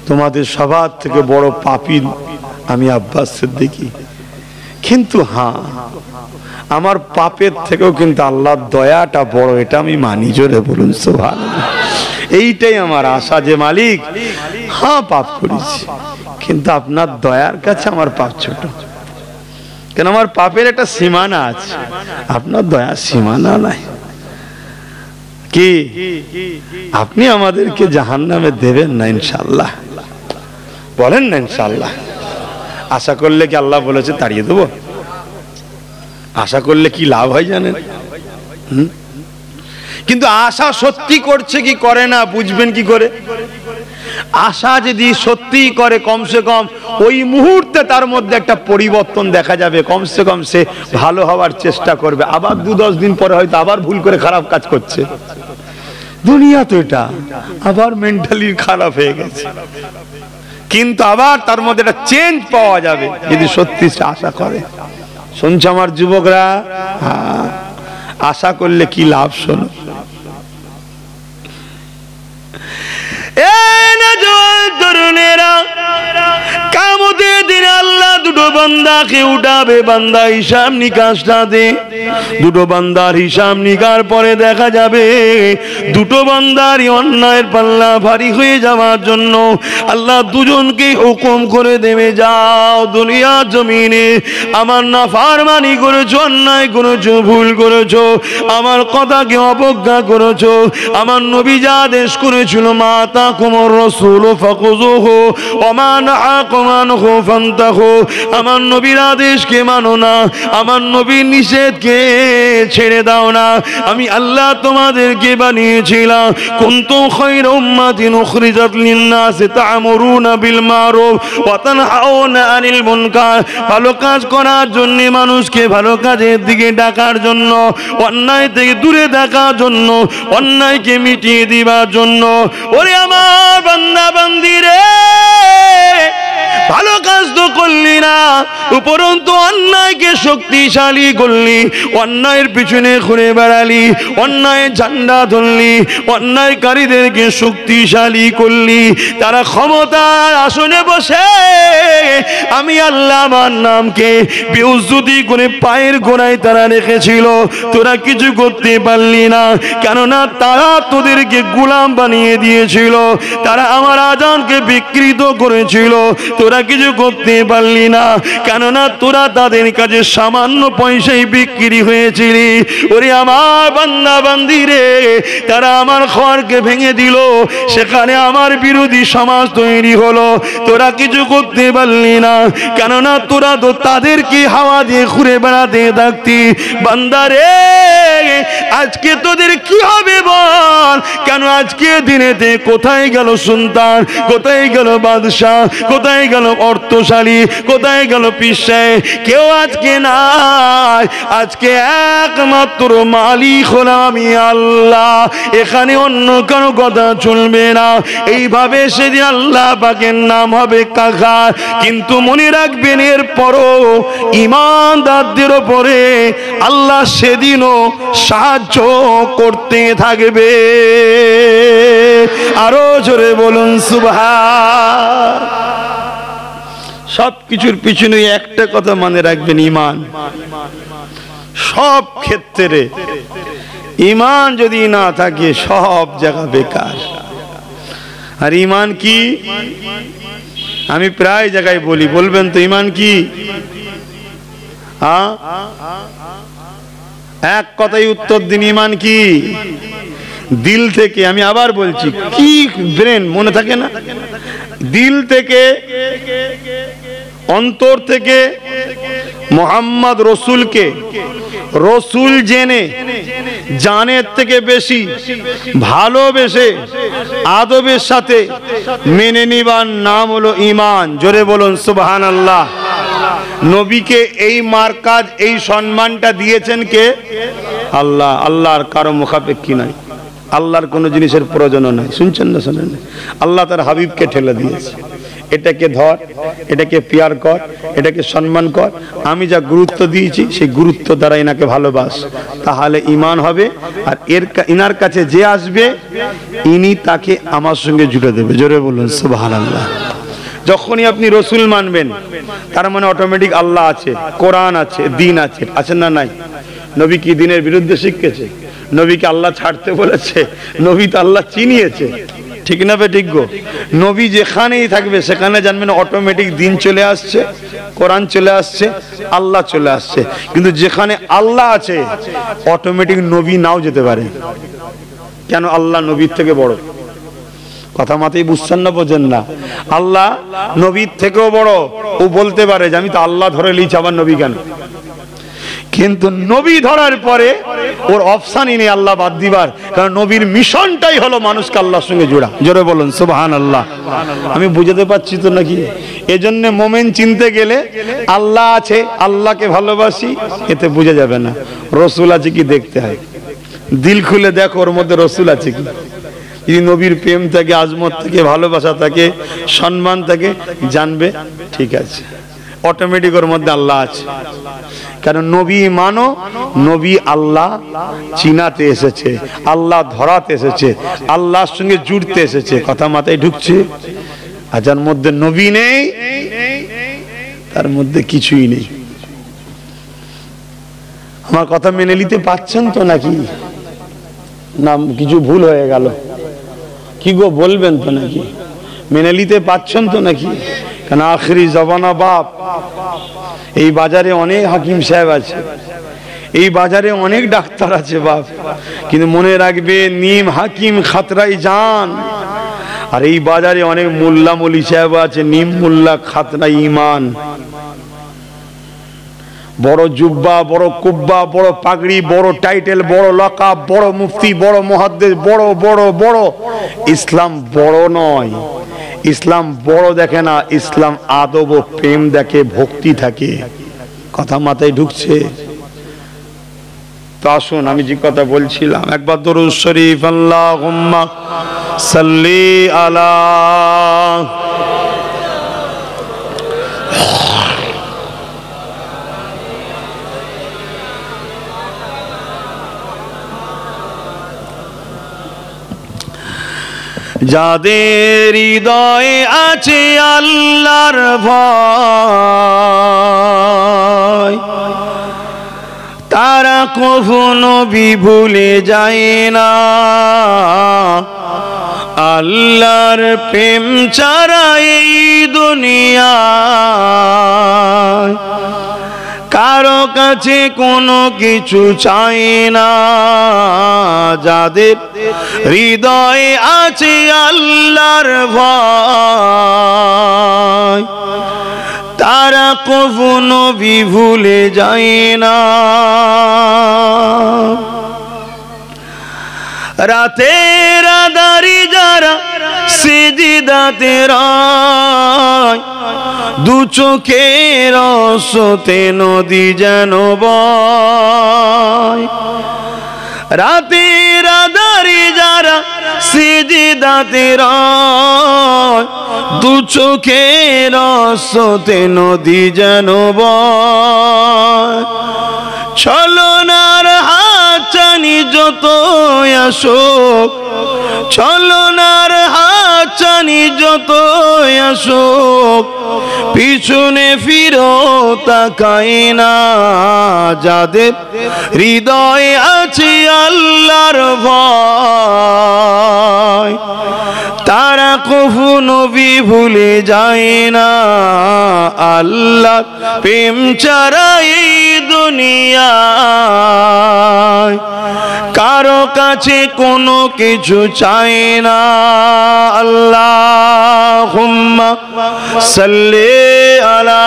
S1: তোমাদের সবার থেকে বড় পাপী আমি আব্বাস সিদ্দিকী। কিন্তু হ্যাঁ, আমার পাপের থেকেও কিন্তু আল্লাহর দয়াটা বড়, এটা আমি মানি। জোরে বলুন সুবহানাল্লাহ। এইটাই আমার আশা যে মালিক, হ্যাঁ পাপ করেছি, কিন্তু আপনার দয়ার কাছে আমার পাপ ছোট। কেন আমার পাপের একটা সীমানা আছে, আপনার দয়ার সীমানা নাই। কি আপনি আমাদেরকে জাহান্নামে দেবেন না ইনশাআল্লাহ? বলেন না ইনশাআল্লাহ? আশা করলে কি আল্লাহ বলেছে তাড়িয়ে দেবো? আশা করলে কি লাভ হয় জানেন? কিন্তু আশা সত্যি করছে কি করে না বুঝবেন কি করে? আশা যদি সত্যি করে, কমসে কম ওই মুহূর্তে তার মধ্যে একটা পরিবর্তন দেখা যাবে, কমসে কম সে ভালো হওয়ার চেষ্টা করবে। আবার 2-10 দিন পরে হয়তো আবার ভুল করে খারাপ কাজ করছে। দুনিয়া তো এটা, আবার মেন্টালি খারাপ হয়ে গেছে, কিন্তু আবার তার মধ্যে একটা চেঞ্জ পাওয়া যাবে যদি সত্যি সে আশা করে। শুনছে আমার যুবকরা? হ্যাঁ, আশা করলে কি লাভ শোনো। তরুণেরা, কিয়ামতের দিনে আল্লাহ দুটো বান্দাকে উঠাবে, বান্দা হিসাব নিকাশটা দে। দুটো বান্দার হিসাব নিকার পরে দেখা যাবে দুটো বান্দারই অন্যায়ের পাল্লা ভারী হয়ে যাওয়ার জন্য আল্লাহ দুজনকে হুকুম করে দেবে, যাও দুনিয়া জমিনে আমার নাফরমানি করেছো, অন্যায় করেছো, ভুল করেছো, আমার কথাকে অবজ্ঞা করেছো, আমার নবী যা আদেশ করেছিল মা তাকুমুর রাসূল ফাকুযুহু ওয়া মা নাহাকুম আনহু ফান্তাহু, আমার নবীর আদেশকে মানো না, আমার নবীর নিষেধকে ছেড়ে দাও না। আমি আল্লাহ তোমাদেরকে বানিয়েছিলাম কুনতুম খায়রা উম্মাতিন উখরিজাত লিন-নাস তা'মুরুনা বিল মারুফ ওয়া তানহাউনা আনিল মুনকার, ভালো কাজ করার জন্য, মানুষকে ভালো কাজের দিকে ডাকার জন্য, অন্যায় থেকে দূরে থাকার জন্য, অন্যায়কে মিটিয়ে দিবার জন্য। ওরে আমার বান্দা বান্দি রে, ভালো কাজ তো করলি না, উপরন্তু অন্যায়কে শক্তিশালী করলি, অন্যায়ের পিছনে ঘুরে বেড়ালি, অন্যায়ের ঝান্ডা ধরলি, অন্যায়কারীদেরকে শক্তিশালী করলি। তারা ক্ষমতার আসনে বসে আমি আল্লাহ আমার নামকে বেইজ্জতি করে পায়ের গোড়ায় তারা রেখেছিল, তোরা কিছু করতে পারলি না, কেননা তারা তোদেরকে গোলাম বানিয়ে দিয়েছিল, তারা আমার আযানকে বিকৃত করেছিল, তোরা কিছু করতে পারলি না, কেননা তোরা তাদের কাছে সামান্য পয়সায় বিক্রি হয়েছিলি। ওরে আমার বান্দা বান্দি রে, তারা আমার ঘরকে ভেঙে দিল, সেখানে আমার বিরোধী সমাজ তৈরি হলো, তোরা কিছু করতে পারলি না, কেননা তোরা তো তাদেরকে হাওয়া দিয়ে ঘুরে বেড়াতে থাকতি। বান্দা রে, আজকে তোদের কি হবে বল? কেন আজকে দিনেতে কোথায় গেল সুলতান, কোথায় গেল বাদশাহ, কোথায় গেল অর্থ মহত্বশালী? কোথায় গেল পীর সাহেব? কেউ আজকে নাই, আজকে একমাত্র মালিক হলাম আমি আল্লাহ। এখানে অন্য কারো কথা চলবে না। এইভাবে সেদিন আল্লাহ পাকের নাম হবে কাকার। কিন্তু মনে রাখবেন, এর পরও ঈমানদারদের উপরে আল্লাহ সেদিনও সাহায্য করতে থাকবে। আরো জোরে বলুন সুবহান। সব কিছুর পিছনে একটা কথা মনে রাখবেন, ঈমান। সব ক্ষেত্রে ঈমান যদি না থাকে সব জায়গা বেকার। আর ঈমান কি? আমি প্রায় জায়গায় বলি, বলবেন তো ঈমান কি? এক কথাই উত্তর দিন, ঈমান কি? দিল থেকে, আমি আবার বলছি, কি ব্রেন মনে থাকে না? দিল থেকে, অন্তর থেকে মুহাম্মদ রসুলকে রসুল জেনে, জানের থেকে বেশি ভালোবেসে আদবের সাথে মেনে নিবার নাম হলো ঈমান। জোরে বলুন সুবহানাল্লাহ। নবীকে এই মার্কাজ, এই সম্মানটা দিয়েছেন কে? আল্লাহ। আল্লাহর কারো মুখাপেক্ষী নাই, আল্লাহর কোনো জিনিসের প্রয়োজন নাই। শুনছেন না? শোনেন? আল্লাহ তার হাবিবকে ঠেলে দিয়েছে, এটাকে ধর, এটাকে পিয়ার কর, এটাকে সম্মান কর। আমি যা গুরুত্ব দিয়েছি সেই গুরুত্ব দ্বারা এনাকে ভালোবাস, তাহলে ঈমান হবে। আর ইনার কাছে যে আসবে ইনি তাকে আমার সঙ্গে জুড়ে দেবে। জোরে বলুন সুবহানাল্লাহ। যখনই আপনি রসুল মানবেন, তার মানে অটোমেটিক আল্লাহ আছে, কোরআন আছে, দিন আছে। আছেন না? নাই। নবী কি দিনের বিরুদ্ধে শিখেছে? নবীকে আল্লাহ ছাড়তে বলেছে? নবী তো আল্লাহ চিনিয়েছে। ঠিক না বে? ঠিক গো। নবী যেখানেই থাকবে সেখানে জানবেন অটোমেটিক দিন চলে আসছে, কোরআন চলে আসছে, আল্লাহ চলে আসছে। কিন্তু যেখানে আল্লাহ আছে অটোমেটিক নবী নাও যেতে পারে। কেন? আল্লাহ নবীর থেকে বড়। কথা মাথায় বুঝছেন না? বোঝেন না? আল্লাহ নবীর থেকেও বড়। ও বলতে পারে যে আমি তো আল্লাহ ধরে লিছি, আবার নবী কেন? কিন্তু নবী ধরার পরে ওর অপশানই নেই আল্লাহ বাদ দিবার, কারণ নবীর মিশনটাই হলো মানুষকে আল্লাহর সঙ্গে জোড়া। জোরে বলুন সুবহানাল্লাহ। আমি বুঝাতে পারছি তো নাকি? এজন্য মোমেন চিনতে গেলে আল্লাহ আছে, আল্লাহকে ভালোবাসি, এতে বোঝা যাবে না। রসুল আছে কি দেখতে হয়। দিল খুলে দেখো ওর মধ্যে রসুল আছে কি। যদি নবীর প্রেম থাকে, আজমত থাকে, ভালোবাসা থাকে, সম্মান থাকে, জানবে ঠিক আছে, অটোমেটিক ওর মধ্যে আল্লাহ আছে। কারণ নবী মানো, নবী আল্লাহ চিনাতে এসেছে, আল্লাহ ধরাতে এসেছে, আল্লাহর সঙ্গে জুড়তে এসেছে। কথা মাথায় ঢুকছে? আর যার মধ্যে নবী নেই তার মধ্যে কিছুই নেই। আমার কথা মেনে নিতে পারছেন তো নাকি? না কিছু ভুল হয়ে গেল? কি গো বলবেন তো নাকি? মেনে নিতে পারছেন তো নাকি? কেন আখরি জবানা বাপ। এই বাজারে অনেক হাকিম সাহেব আছে, এই বাজারে অনেক ডাক্তার আছে বাপ, কিন্তু মনে রাখবে নিম হাকিম খাতরাই জান। আর এই বাজারে অনেক মোল্লা মলি সাহেব আছে, নিম মোল্লা খাতরাই ঈমান। বড় জুব্বা, বড় কুব্বা, বড় পাগড়ি, বড় টাইটেল, বড় লকাব, বড় মুফতি, বড় মুহাদ্দিস, বড় বড় বড়। ইসলাম বড় নয়, ইসলাম বড় দেখে না, ইসলাম আদব ও প্রেম দেখে, ভক্তি থাকে। কথা মাথায় ঢুকছে তো? আসুন, আমি যে কথা বলছিলাম, একবার দরুদ শরীফ আল্লাহুম্মা সাল্লি আলা। যাদের হৃদয়ে আছে আল্লাহর ভয়, তারা কখনো ভুলে যায় না। আল্লাহর প্রেম ছাড়া এই দুনিয়ায় কারো কাছে কোনো কিছু চাই না। যাদের হৃদয়ে আছে আল্লাহর ভয়, তারা কখনো ভুলে যায় না। রাতের আঁধারে যারা সিজদাতে রয়, দু চোখের স্রোতে নদী যেন বয়, রাতের আঁধারে যারা সিজদাতে রয়, দু চোখের স্রোতে নদী যেন বয়। ছলনার হাতছানি যত আসুক, ছলনার হাতছানি যত আসুক, পিছনে ফিরো তাকাই না। যাদের হৃদয়ে আছে আল্লাহর ভয়, তারা কভু নবী ভুলে যায় না। আল্লাহ প্রেম ছাড়া এই দুনিয়ায় কারো কাছে কোনো কিছু চাই না। আল্লাহুম্মা সাল্লি আলা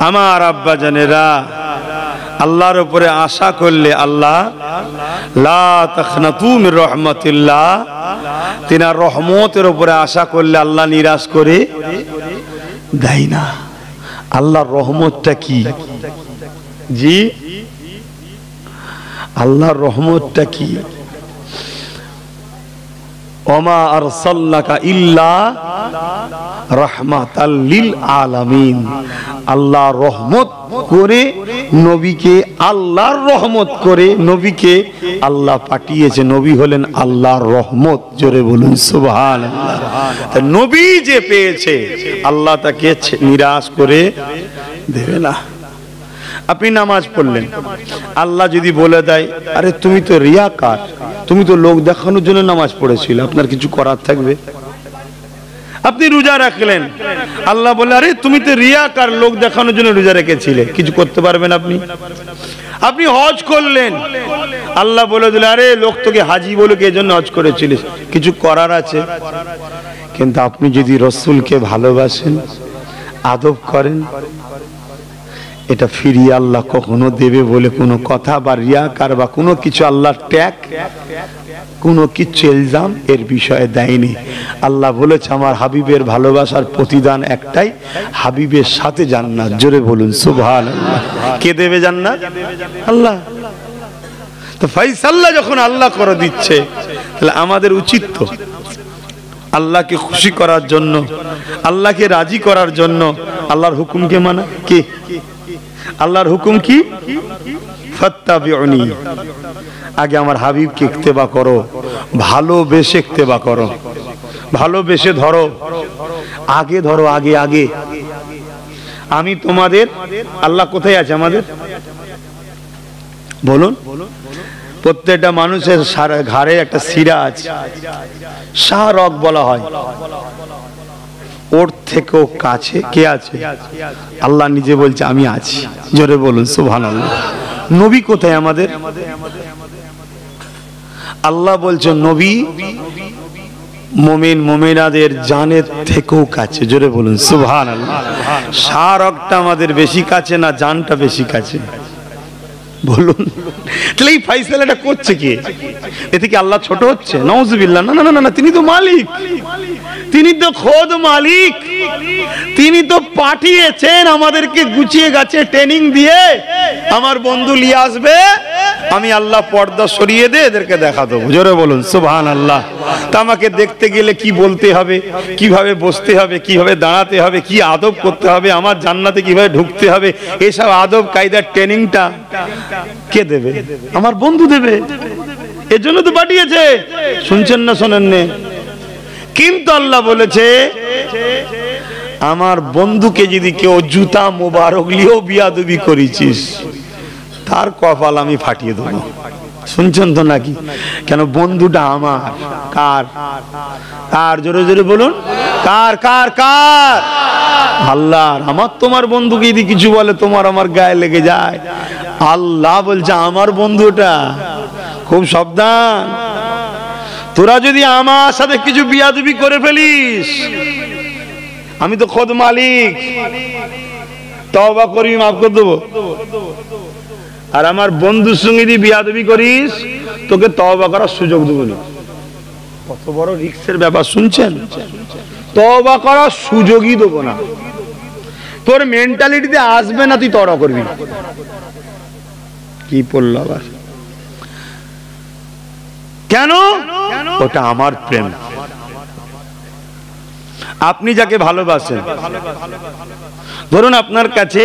S1: আমার আব্বা জানেরা, আল্লাহর উপরে আশা করলে আল্লাহ লা তাখনাতু মির রাহমাতিল্লাহ, তিনার রহমতের উপরে আশা করলে আল্লাহ নিরাশ করে দেয় না। আল্লাহর রহমতটা কি? জি, আল্লাহর রহমতটা কি? ওমা আরসালনাকা ইল্লা রাহমাতাল লিল আলামিন। আল্লাহ রহমত করে নবীকে, আল্লাহর রহমত করে নবীকে আল্লাহ পাঠিয়েছে। নবী হলেন আল্লাহর রহমত। জোরে বলুন সুবহানাল্লাহ। নবী যে পেয়েছে আল্লাহ তাকে নিরাশ করে দেবে না। আপনি নামাজ পড়লেন, আল্লাহ যদি বলে দেয় আরে তুমি তো রিয়াকার, তুমি তো লোক দেখানোর জন্য নামাজ পড়েছিলে, আপনার কিছু করার থাকবে? আপনি রোজা রাখলেন, আল্লাহ বলে আরে তুমি তো রিয়াকার, লোক দেখানোর জন্য রোজা রেখেছিলে, কিছু করতে পারবেন আপনি? আপনি হজ করলেন, আল্লাহ বলে দিলে আরে লোক তোকে হাজি বলে এই জন্য হজ করেছিলিস, কিছু করার আছে? কিন্তু আপনি যদি রাসূলকে ভালোবাসেন, আদব করেন, এটা ফিরিয়ে আল্লাহ কখনো দেবে বলে কোনো কথা বা রিয়াকার বা কোনো কিছু আল্লাহর ট্যাগ, কোনো কিছু ইলজাম এর বিষয়ে দেয়নি। আল্লাহ বলেছে আমার হাবিবের ভালোবাসার প্রতিদান একটাই, হাবিবের সাথে জান্নাত। জোরে বলুন সুবহানাল্লাহ। কে দেবে জান্নাত? আল্লাহ। তো ফাইসাল্লা যখন আল্লাহ করে দিচ্ছে, তাহলে আমাদের উচিত তো আল্লাহকে খুশি করার জন্য, আল্লাহকে রাজি করার জন্য আল্লাহর হুকুমকে মানা। কি আল্লাহর হুকুম? কি? ফাত্তাবিউনি, আগে আমার হাবিবকে ইত্তেবা করো, ভালোবেসে ইত্তেবা করো, ভালোবেসে ধরো, আগে ধরো, আগে আগে। আমি তোমাদের, আল্লাহ কোথায় আছে আমাদের? বলুন। প্রত্যেকটা মানুষের ঘাড়ে একটা শিরা আছে, শাহরগ বলা হয়। ওর থেকেও কাছে কে আছে? আল্লাহ নিজে বলছে আমি আছি। জোরে বলুন সুবহানাল্লাহ। নবী কোথায় আমাদের? আল্লাহ বলছে নবী মুমিন মুমিনাদের জানের থেকেও কাছে। জোরে বলুন সুবহানাল্লাহ। শাহরগটা আমাদের বেশি কাছে না জানটা বেশি কাছে? বলুন। তাহলে এই ফাইসালাটা করছে কে? এতে কি আল্লাহ ছোট হচ্ছে? নাউজুবিল্লাহ। না না না, তিনি তো মালিক, তিনি তো খোদ মালিক, তিনি তো পাঠিয়েছেন আমাদেরকে গুছিয়ে গাছে ট্রেনিং দিয়ে আমার বন্ধু নিয়ে আসবে, আমি আল্লাহ পর্দা সরিয়ে দে এদেরকে দেখা দেবো। জোরে বলুন সুবহানাল্লাহ। তা আমাকে দেখতে গেলে কি বলতে হবে, কিভাবে বসতে হবে, কিভাবে দাঁড়াতে হবে, কি আদব করতে হবে, আমার জান্নাতে কিভাবে ঢুকতে হবে, এসব আদব কায়দার ট্রেনিংটা কে দেবে? আমার বন্ধু দেবে। এর জন্য তো পাঠিয়েছে। শুনছেন না শোনেন না? কিন্তু আল্লাহ বলেছে আমার বন্ধুকে যদি কেউ জুতা মোবারক লিয়েও বিয়াদবি করেছিস, তার কপাল আমি ফাটিয়ে দেবো। শুনছেন তো নাকি? কেন? বন্ধুটা আমার। কার? কার? জোরে জোরে বলুন। কার কার কার? আল্লাহর। আমার তোমার বন্ধুকে যদি কিছু বলে তোমার আমার গায়ে লেগে যায়, আল্লাহ বলছে আমার বন্ধুটা, খুব সাবধান। তোরা যদি আমার সাথে কিছু বিয়াদবি করে ফেলিস, আমি তো খোদ মালিক, তওবা করবি, মাফ করে দেবো। আর আমার বন্ধুর সঙ্গে যদি বিয়াদবি করিস, তোকে তওবা করার সুযোগ দেবো না। কত বড় রিস্কের ব্যাপার শুনছেন? তওবা করার সুযোগই দেবো না। তোর মেন্টালিটিতে আসবে না, তুই তওবা করবি। কি পড়লো আবার? কেন? ওটা আমার প্রেম। আপনি যাকে ভালোবাসেন, ধরুন আপনার কাছে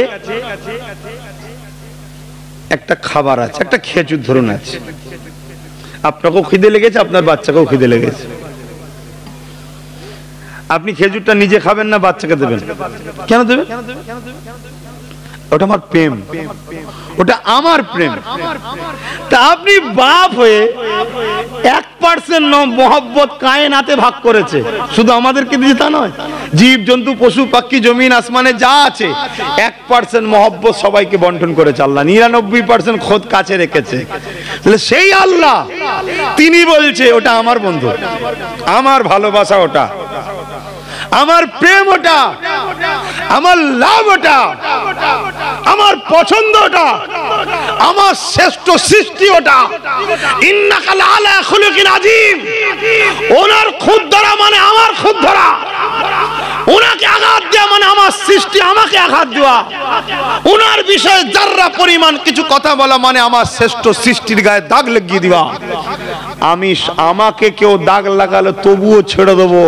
S1: একটা খাবার আছে, একটা খেজুর ধরুন আছে, আপনাকেও খিদে লেগেছে, আপনার বাচ্চাকেও খিদে লেগেছে। আপনি খেজুরটা নিজে খাবেন না বাচ্চাকে দেবেন? কেন দেবেন? ওটা আমার প্রেম, ওটা আমার প্রেম। তা আপনি বাপ হয়ে 1% মহব্বত কায়নাতে ভাগ করেছে, শুধু আমাদেরকে দিয়ে তা নয়, জীব জন্তু পশু পাখি জমিন আসমানে যা আছে 1% মহব্বত সবাইকে বন্টন করেছে আল্লাহ, 99% খোদ কাছে রেখেছে। তাহলে সেই আল্লাহ তিনি বলছে ওটা আমার বন্ধু, আমার ভালোবাসা ওটা, আমার প্রেম ওটা, আমার লাভ ওটা, আমার পছন্দ ওটা, আমার শ্রেষ্ঠ সৃষ্টি ওটা। ইন্নাকা লাআলা খুলুকিন আযীম। ওনার খুদ ধরা মানে আমার খুদ ধরা, ওনাকে আঘাত দেওয়া মানে আমার সৃষ্টি আমাকে আঘাত দেওয়া, ওনার বিষয়ে যাররা পরিমাণ কিছু কথা বলা মানে আমার শ্রেষ্ঠ সৃষ্টির গায়ে দাগ লাগিয়ে দেওয়া। আমাকে কেউ দাগ লাগালে তবুও ছেড়ে দেবো,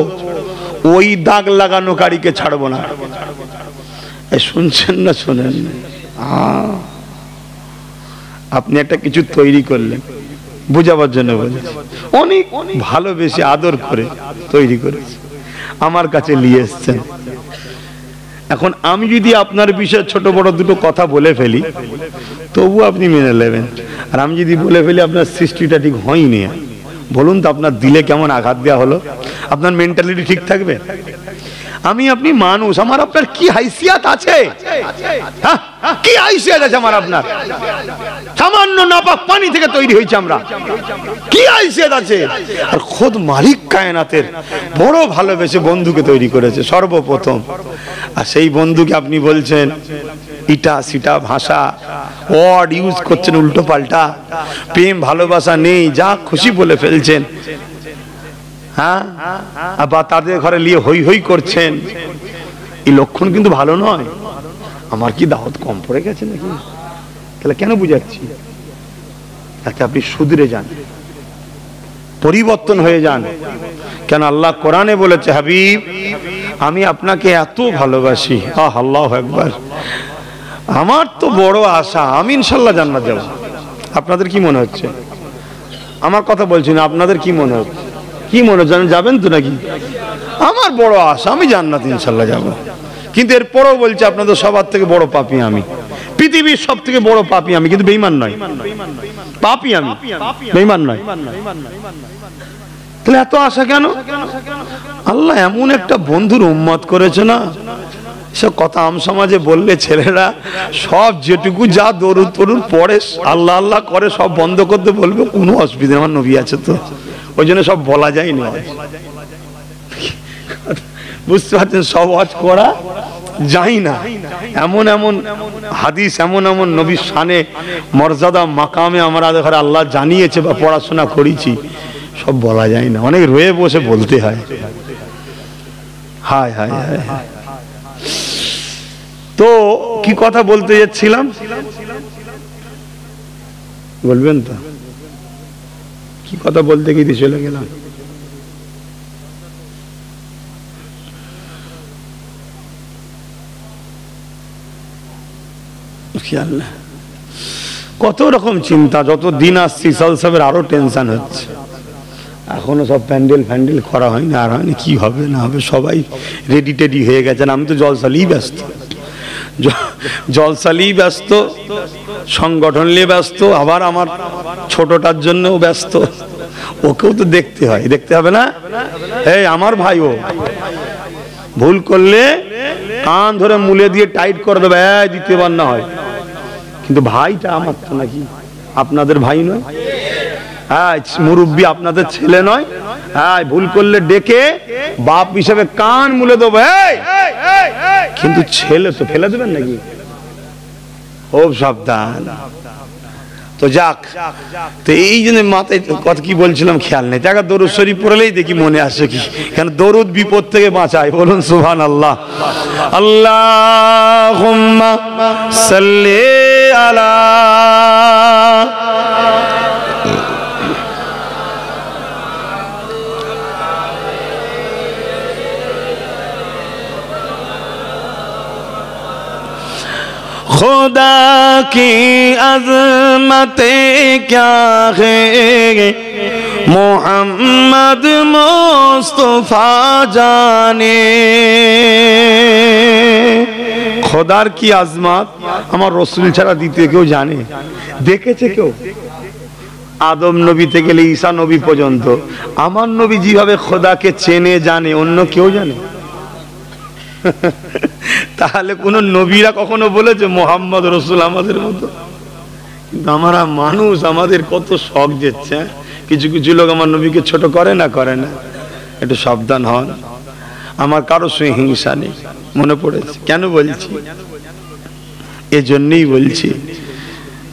S1: ওই দাগ লাগানো গাড়িকে ছাড়বো না। শুনছেন না? শোনেন। আপনি একটা কিছু তৈরি করলেন, বুঝাবার জন্য বলেছি, অনেক ভালোবেসে আদর করে তৈরি করেছে, আমার কাছে নিয়ে এসছেন। এখন আমি যদি আপনার বিষয়ে ছোট বড় দুটো কথা বলে ফেলি তবু আপনি মেনে নেবেন, আর আমি যদি বলে ফেলি আপনার সৃষ্টিটা ঠিক হয়নি, বলুন তো আপনার দিলে কেমন আঘাত দেওয়া হলো? আপনার মেন্টালিটি ঠিক থাকবে? আমি আপনি মানুষ, আমার আপনার কি হাইসিয়াত আছে? কি হাইসিয়াত আছে আমার আপনার? সামান্য নাপাক পানি থেকে তৈরি হয়েছে আমরা, কি হাইসিয়াত আছে? আর খোদ মালিক কায়নাতের বড় ভালোবেসে বন্ধুকে তৈরি করেছে সর্বপ্রথম। আর সেই বন্ধুকে আপনি বলছেন ইটা সিটা ভাষা ওয়ার্ড ইউজ করছেন উল্টো পাল্টা, প্রেম ভালোবাসা নেই, যা খুশি বলে ফেলছেন। হ্যাঁ, আবার তাদের ঘরে নিয়ে হই হই করছেন। এই লক্ষণ কিন্তু ভালো নয়। আমার কি দাওয়াত কম পড়ে গেছে নাকি? তাহলে কেন বুঝাচ্ছি? তাতে আপনি শুধরে যান, পরিবর্তন হয়ে যান। কেন আল্লাহ কোরআনে বলেছে, হাবিব আমি আপনাকে এত ভালোবাসি। আল্লাহু আকবার। আমার তো বড় আশা আমি ইনশাআল্লাহ জান্নাত যাব। আপনাদের কি মনে হচ্ছে? আমার কথা বলছি না, আপনাদের কি মনে হচ্ছে? কি মনে হচ্ছে যাবেন তো নাকি? আমার বড় আশা আমি জান্নাত ইনশাআল্লাহ যাব। কিন্তু এরপরও বলছে আপনাদের সবার থেকে বড় পাপী আমি, পৃথিবীর সব থেকে বড় পাপী আমি, কিন্তু বেঈমান নয়, পাপী আমি, বেঈমান নয়। তাহলে এত আশা কেন? আল্লাহ এমন একটা বন্ধুর উম্মত করেছে না, সব কথা আম সমাজে বললে ছেলেরা সব যেটুকু যা দরুদ তরুদ পড়ে আল্লাহ আল্লাহ করে সব বন্ধ করতে বলবে, কোনো অসুবিধা, আমার নবী আছে তো, ওই জন্য সব বলা যায় না। বুঝতে পারছেন? সব ওয়াজ করা যায় না। এমন এমন হাদিস, এমন এমন নবীর শানে মর্যাদা মাকামে আমরা ঘরে আল্লাহ জানিয়েছে বা পড়াশোনা করেছি, সব বলা যায় না, অনেক রয়ে বসে বলতে হয়। হায় হায় হায়। তো কি কথা বলতে যাচ্ছিলাম বলবেন তো? কি কথা বলতে গিয়ে চলে গেলাম? কত রকম চিন্তা, যত দিন আসছি সবের আরো টেনশন হচ্ছে। এখনো সব প্যান্ডেল ফ্যান্ডেল করা হয়নি, আর হয়নি, কি হবে না হবে, সবাই রেডি টেডি হয়ে গেছেন। আমি তো জলসালি ব্যস্ত, জলসালি ব্যস্ত, সংগঠন নিয়ে ব্যস্ত, আবার আমার ছোটটার জন্যও ব্যস্ত, ওকেও তো দেখতে হয়, দেখতে হবে না? এই আমার ভাই, ও ভুল করলে কান ধরে মুলে দিয়ে টাইট করে দেবে, দ্বিতীয়বার না হয়। কিন্তু ভাইটা আমার তো নাকি আপনাদের ভাই নয়? হ্যাঁ, মুরব্বী আপনাদের ছেলে নয়? হ্যাঁ, ভুল করলে ডেকে বাপ হিসেবে কান মুলে দেবো, কিন্তু ছেলে তো ফেলে দেবেন নাকি? খুব সাবধান। তো যাক, তো এই জন্য মাথায় কথা কি বলছিলাম খেয়াল নেই, জায়গা দরুদ শরীফ পড়লেই দেখি মনে আসে কি, কেন দরুদ বিপদ থেকে বাঁচায়। বলুন সুবহানাল্লাহ। আল্লাহুম্মা সাল্লি আলা खुदा की अज़मतें क्या है, मोहम्मद मुस्तफा जाने। খোদার কি আজমত আমার রসুল ছাড়া দ্বিতীয় কেউ জানে? দেখেছে কেউ? আদম নবী থেকে ঈসা নবী পর্যন্ত আমার নবী যেভাবে খোদাকে চেনে জানে, অন্য কেউ জানে? তাহলে কোন নবীরা কখনো বলেছে মোহাম্মদ রসুল আমাদের মতো? কিন্তু আমরা মানুষ, আমাদের কত শখ যেচ্ছে। কিছু কিছু লোক আমার নবীকে ছোট করে না, করে না। একটু সাবধান হন। আমার কারো সঙ্গে হিংসা নেই, মনে পড়েছে কেন বলছি? এজন্যই বলছি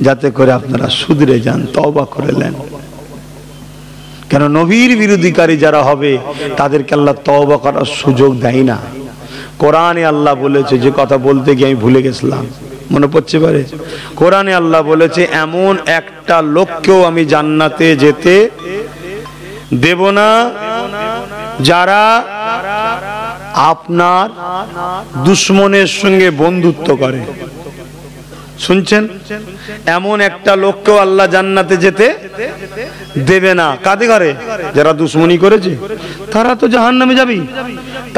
S1: যাতে করে আপনারা শুধরে যান, তওবা করে নেন। কেন নবীর বিরোধীকারী যারা হবে তাদেরকে আল্লাহ তওবা করার সুযোগ দেয় না। কোরআনে আল্লাহ বলেছে, যে কথা বলতে গিয়ে আমি ভুলে গেছিলাম, মনে পড়ছে পারে? কোরআনে আল্লাহ বলেছে এমন একটা লোককেও আমি জান্নাতে যেতে দেব না যারা আপনার দুশমনের সঙ্গে বন্ধুত্ব করে। শুনছেন? এমন একটা লোককেও আল্লাহ জান্নাতে যেতে দেবে না। কাদের ঘরে? যারা দুশমনি করেছে তারা তো জাহান্নামে যাবে।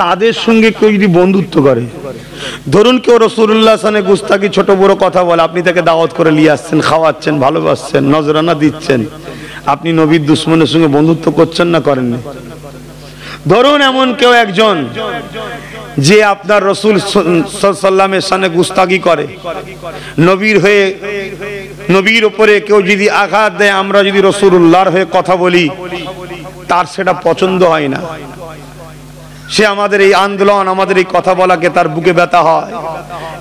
S1: তাদের সঙ্গে কেউ যদি বন্ধুত্ব করে, ধরুন কেউ রাসূলুল্লাহ সানে গুস্তাকি ছোট বড় কথা বলে, আপনি তাকে দাওয়াত করে নিয়ে আসছেন, খাওয়াচ্ছেন, ভালোবাসছেন, নজরানা দিচ্ছেন, আপনি নবীর দুশমনের সঙ্গে বন্ধুত্ব করছেন না করেননি? ধরুন এমন কেউ একজন যে আপনার রাসূল সাল্লাল্লাহু আলাইহি ওয়াসাল্লামের সানে গুস্তাকি করে, নবীর হয়ে, নবীর উপরে কেউ যদি আঘাত দেয়, আমরা যদি রাসূলুল্লাহর হয়ে কথা বলি, তার সেটা পছন্দ হয় না। সে আমাদের এই আন্দোলন, আমাদের এই কথা বলাকে তার বুকে ব্যথা হয়।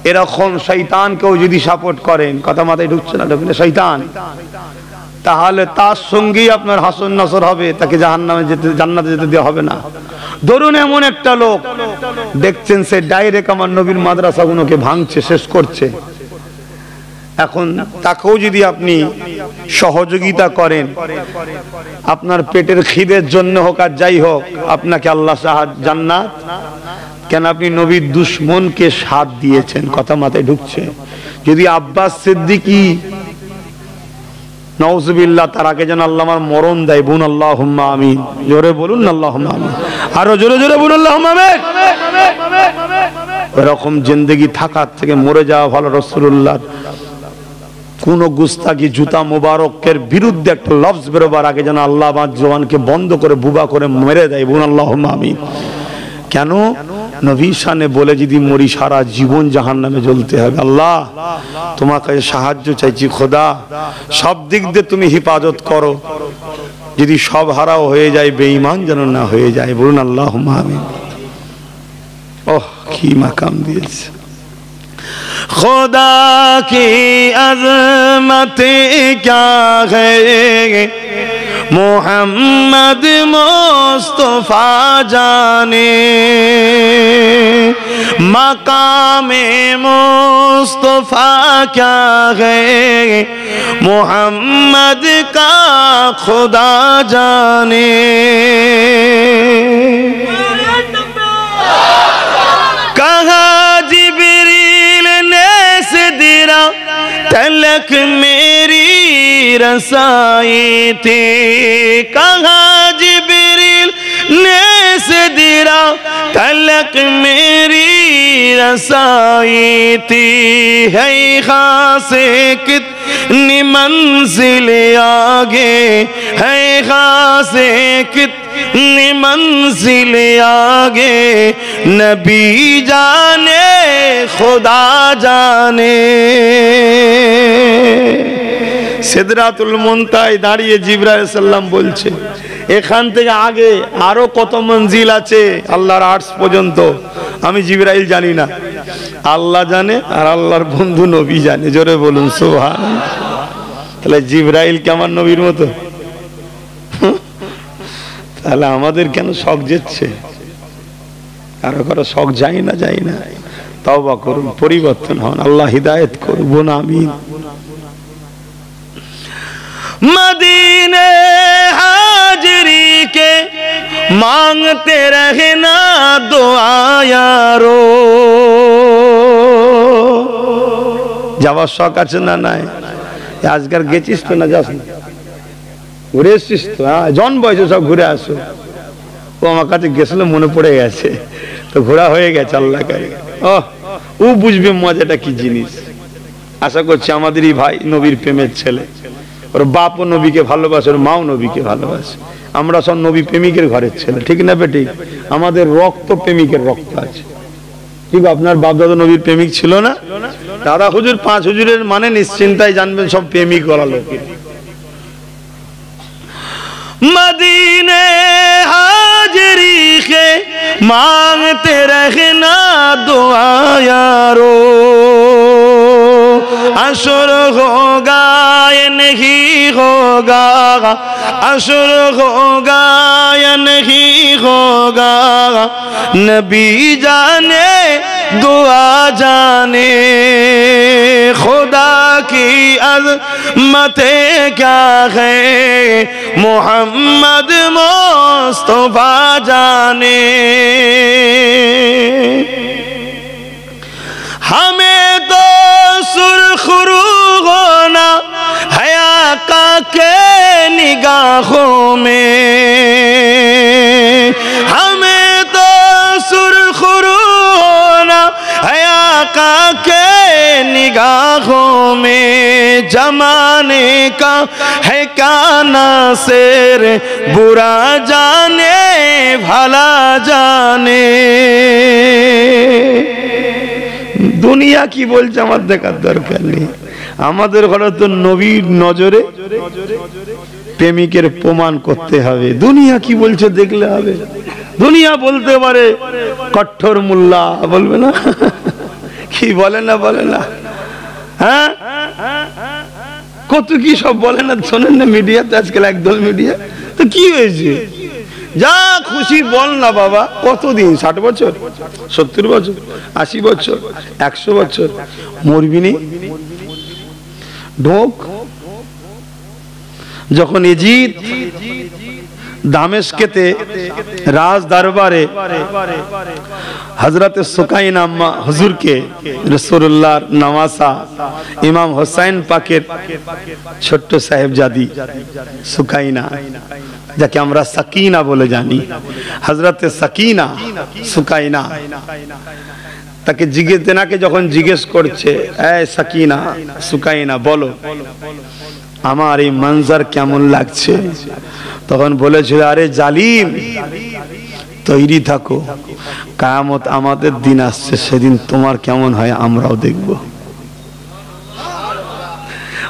S1: এরকম শয়তানকেও যদি সাপোর্ট করেন, কথা মাথায় ঢুকছে না? ঢুকলে শয়তান, তাহলে তার সঙ্গেই আপনার হাসন নাসর হবে, তাকে জাহান্নামে যেতে, জান্নাতে যেতে দেওয়া হবে না। ধরুন এমন একটা লোক দেখছেন সে ডাইরেক্ট আমার নবীর মাদ্রাসাগুলোকে ভাঙছে, শেষ করছে। এখন তাকেও যদি আপনি সহযোগিতা করেন, আপনার পেটের খিদের জন্য হোক আর যাই হোক, আপনাকে আল্লাহ জান্নাত, কেন আপনি নবীর দুশমনকে সাথ দিয়েছেন। কথা মাথায় ঢুকছে? যদি আব্বাস সিদ্দিকী নাউজুবিল্লাহ, তার আগে যেন আল্লাহ আমার মরণ দেয়, বুন আল্লাহুম্মা আমিন। জোরে বলুন না আল্লাহুম্মা আমিন, আরো জোরে জোরে বলুন আল্লাহুম্মা আমিন। এরকম জিন্দেগি থাকার থেকে মরে যাওয়া ভালো। রাসূলুল্লাহ কোন গুস্তাকি জুতা মোবারকের বিরুদ্ধে একটা লফজ বেরোবার আগে যেন আল্লাহ আমার জবানকে বন্ধ করে বুবা করে মেরে দেয়, বুন আল্লাহুম্মা আমিন। কেন? নবী শানে বলে যদি মরি, সারা জীবন জাহান্নামে জ্বলতে হবে। আল্লাহ তোমার কাছে সাহায্য চাইছি, খোদা সব দিক দিয়ে তুমি হেফাজত করো। যদি সব হারাও হয়ে যায়, বেঈমান যেন না হয়ে যায়, বলুন আল্লাহুম্মা আমিন। ওহ কি মাকাম দিয়েছে! खुदा की अज़मतें क्या है, मोहम्मद मुस्तफा जाने। मकामे मुस्तफा क्या है, मोहम्मद का खुदा जाने। कहा जिब्रील ने सिदरा तलक मेरी रसाई थी, कहा जिब्रील ने सिदरा तलक मेरी रसाई थी। है खासे कितनी मंजिल आगे, है खासे कितनी मंजिल आगे, नबी जाने खुदा जाने। সিদরাতুল মুনতাহায় দাঁড়িয়ে জিবরাইল আলাইহিস সালাম বলছে, এখান থেকে আগে আরো কত মঞ্জিল আছে আল্লাহর আরশ পর্যন্ত, আমি জিবরাইল জানি না। আল্লাহ জানে আর আল্লাহর বন্ধু নবী জানে। জোরে বলুন সুবহানাল্লাহ। তাহলে জিবরাইল কি আমার নবীর মতো? তাহলে আমাদের কেন শখ যেচ্ছে? কারো কারো শখ যায় না, যায় না। তওবা করুন, পরিবর্তন হন, আল্লাহ হিদায়েত করুন, আমিন। मदीने हाजरी के मांगते रहना दुआ यारो। যাওয়ার শখ আছে না? নাই। আজকাল গেছিস তো না? যাস না? ঘুরে এসছিস তো? হ্যাঁ, জন বয়সে সব ঘুরে আসো। ও আমার কাছে গেছিল, মনে পড়ে গেছে, তো ঘোরা হয়ে গেছে। আল্লাহ করে ও বুঝবে মজাটা কি জিনিস। আশা করছি আমাদেরই ভাই নবীর প্রেমের ছেলে, ওর বাপও নবীকে ভালোবাসে, ওর মাও নবীকে ভালোবাসে। আমরা সব নবী প্রেমিকের ঘরের ছেলে, ঠিক না বেটি? আমাদের রক্ত প্রেমিকের রক্ত আছে। ঠিক, আপনার বাপ দাদা নবীর প্রেমিক ছিল না? দাদা হুজুর, 5 হুজুরের মানে নিশ্চিন্তায় জানবেন সব প্রেমিক করা লোক। मदीने हाजरी के मांगते रहना दुआ यारो। अशुर होगा या नहीं होगा, अशुर होगा या नहीं होगा, नबी जाने दुआ जाने। खुदा की अज़मते क्या है, मोहम्मद मुस्तफा जाने। हमें तो सुरखरू होना है आका के निगाहों में, हमें तो सुरखरू होना है आका के निगाहों में। जमाने का है क्या नासिर, बुरा जाने भला जाने। দুনিয়া কি বলছে আমার দেখার দরকার নেই। আমাদের ঘরে তো নবীর নজরে প্রেমিকের প্রমাণ করতে হবে। দুনিয়া কি বলছে দেখলে হবে। দুনিয়া বলতে পারে কঠোর মোল্লা, বলবে না? কি বলে না, বলে না? হ্যাঁ, কত কি সব বলে না, শোনেন না মিডিয়াতে আজকাল, একদল মিডিয়া। তো কি হয়েছে? যা খুশি বল না বাবা। কতদিন? 60 বছর, 70 বছর, 80 বছর, 100 বছর মরবি নি? ঢোক। যখন ইজিদ দামেস্কেতে রাজ দরবারে হযরত সুকাইনা আম্মা হুজুরকে, রাসূলুল্লাহর নওয়াসা ইমাম হোসেন পাকের ছোট্ট সাহেবজাদি সুকাইনা, যাকে আমরা সাকিনা বলে জানি, হযরত সাকিনা সুকাইনা, তাকে তেনাকে যখন জিজ্ঞেস করছে, এ সাকিনা, সুকাইনা বলো আমার এই মঞ্জর কেমন লাগছে, তখন বলেছিল, আরে জালিম, তৈরি থাকো, কিয়ামত আমাদের দিন আসছে, সেদিন তোমার কেমন হয় আমরাও দেখব।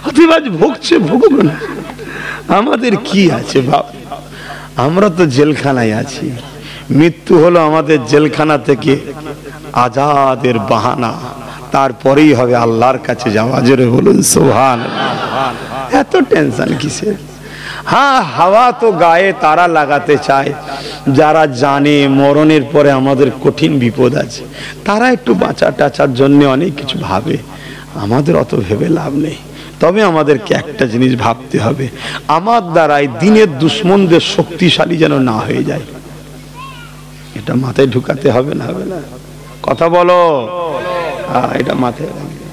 S1: অতিবাজ ভুগছে, ভুগব না, আমাদের কি আছে বাপ? আমরা তো জেলখানায় আছি। মৃত্যু হলো আমাদের জেলখানা থেকে আজাদের বাহানা, তারপরেই হবে আল্লাহর কাছে যাওয়া। জোরে বলুন সুবহানাল্লাহ। এত টেনশন কিসের? হ্যাঁ, হাওয়া তো গায়ে তারা লাগাতে চায়, যারা জানে মরণের পরে আমাদের কঠিন বিপদ আছে, তারা একটু বাঁচা টাচার জন্য অনেক কিছু ভাবে। আমাদের অত ভেবে লাভ নেই। তবে আমাদেরকে একটা জিনিস ভাবতে হবে, আমার দ্বারাই দিনের দুশ্মনদের শক্তিশালী যেন না হয়ে যায়। এটা মাথায় ঢুকাতে হবে না? হবে না? কথা বলো, এটা মাথায় রাখবে।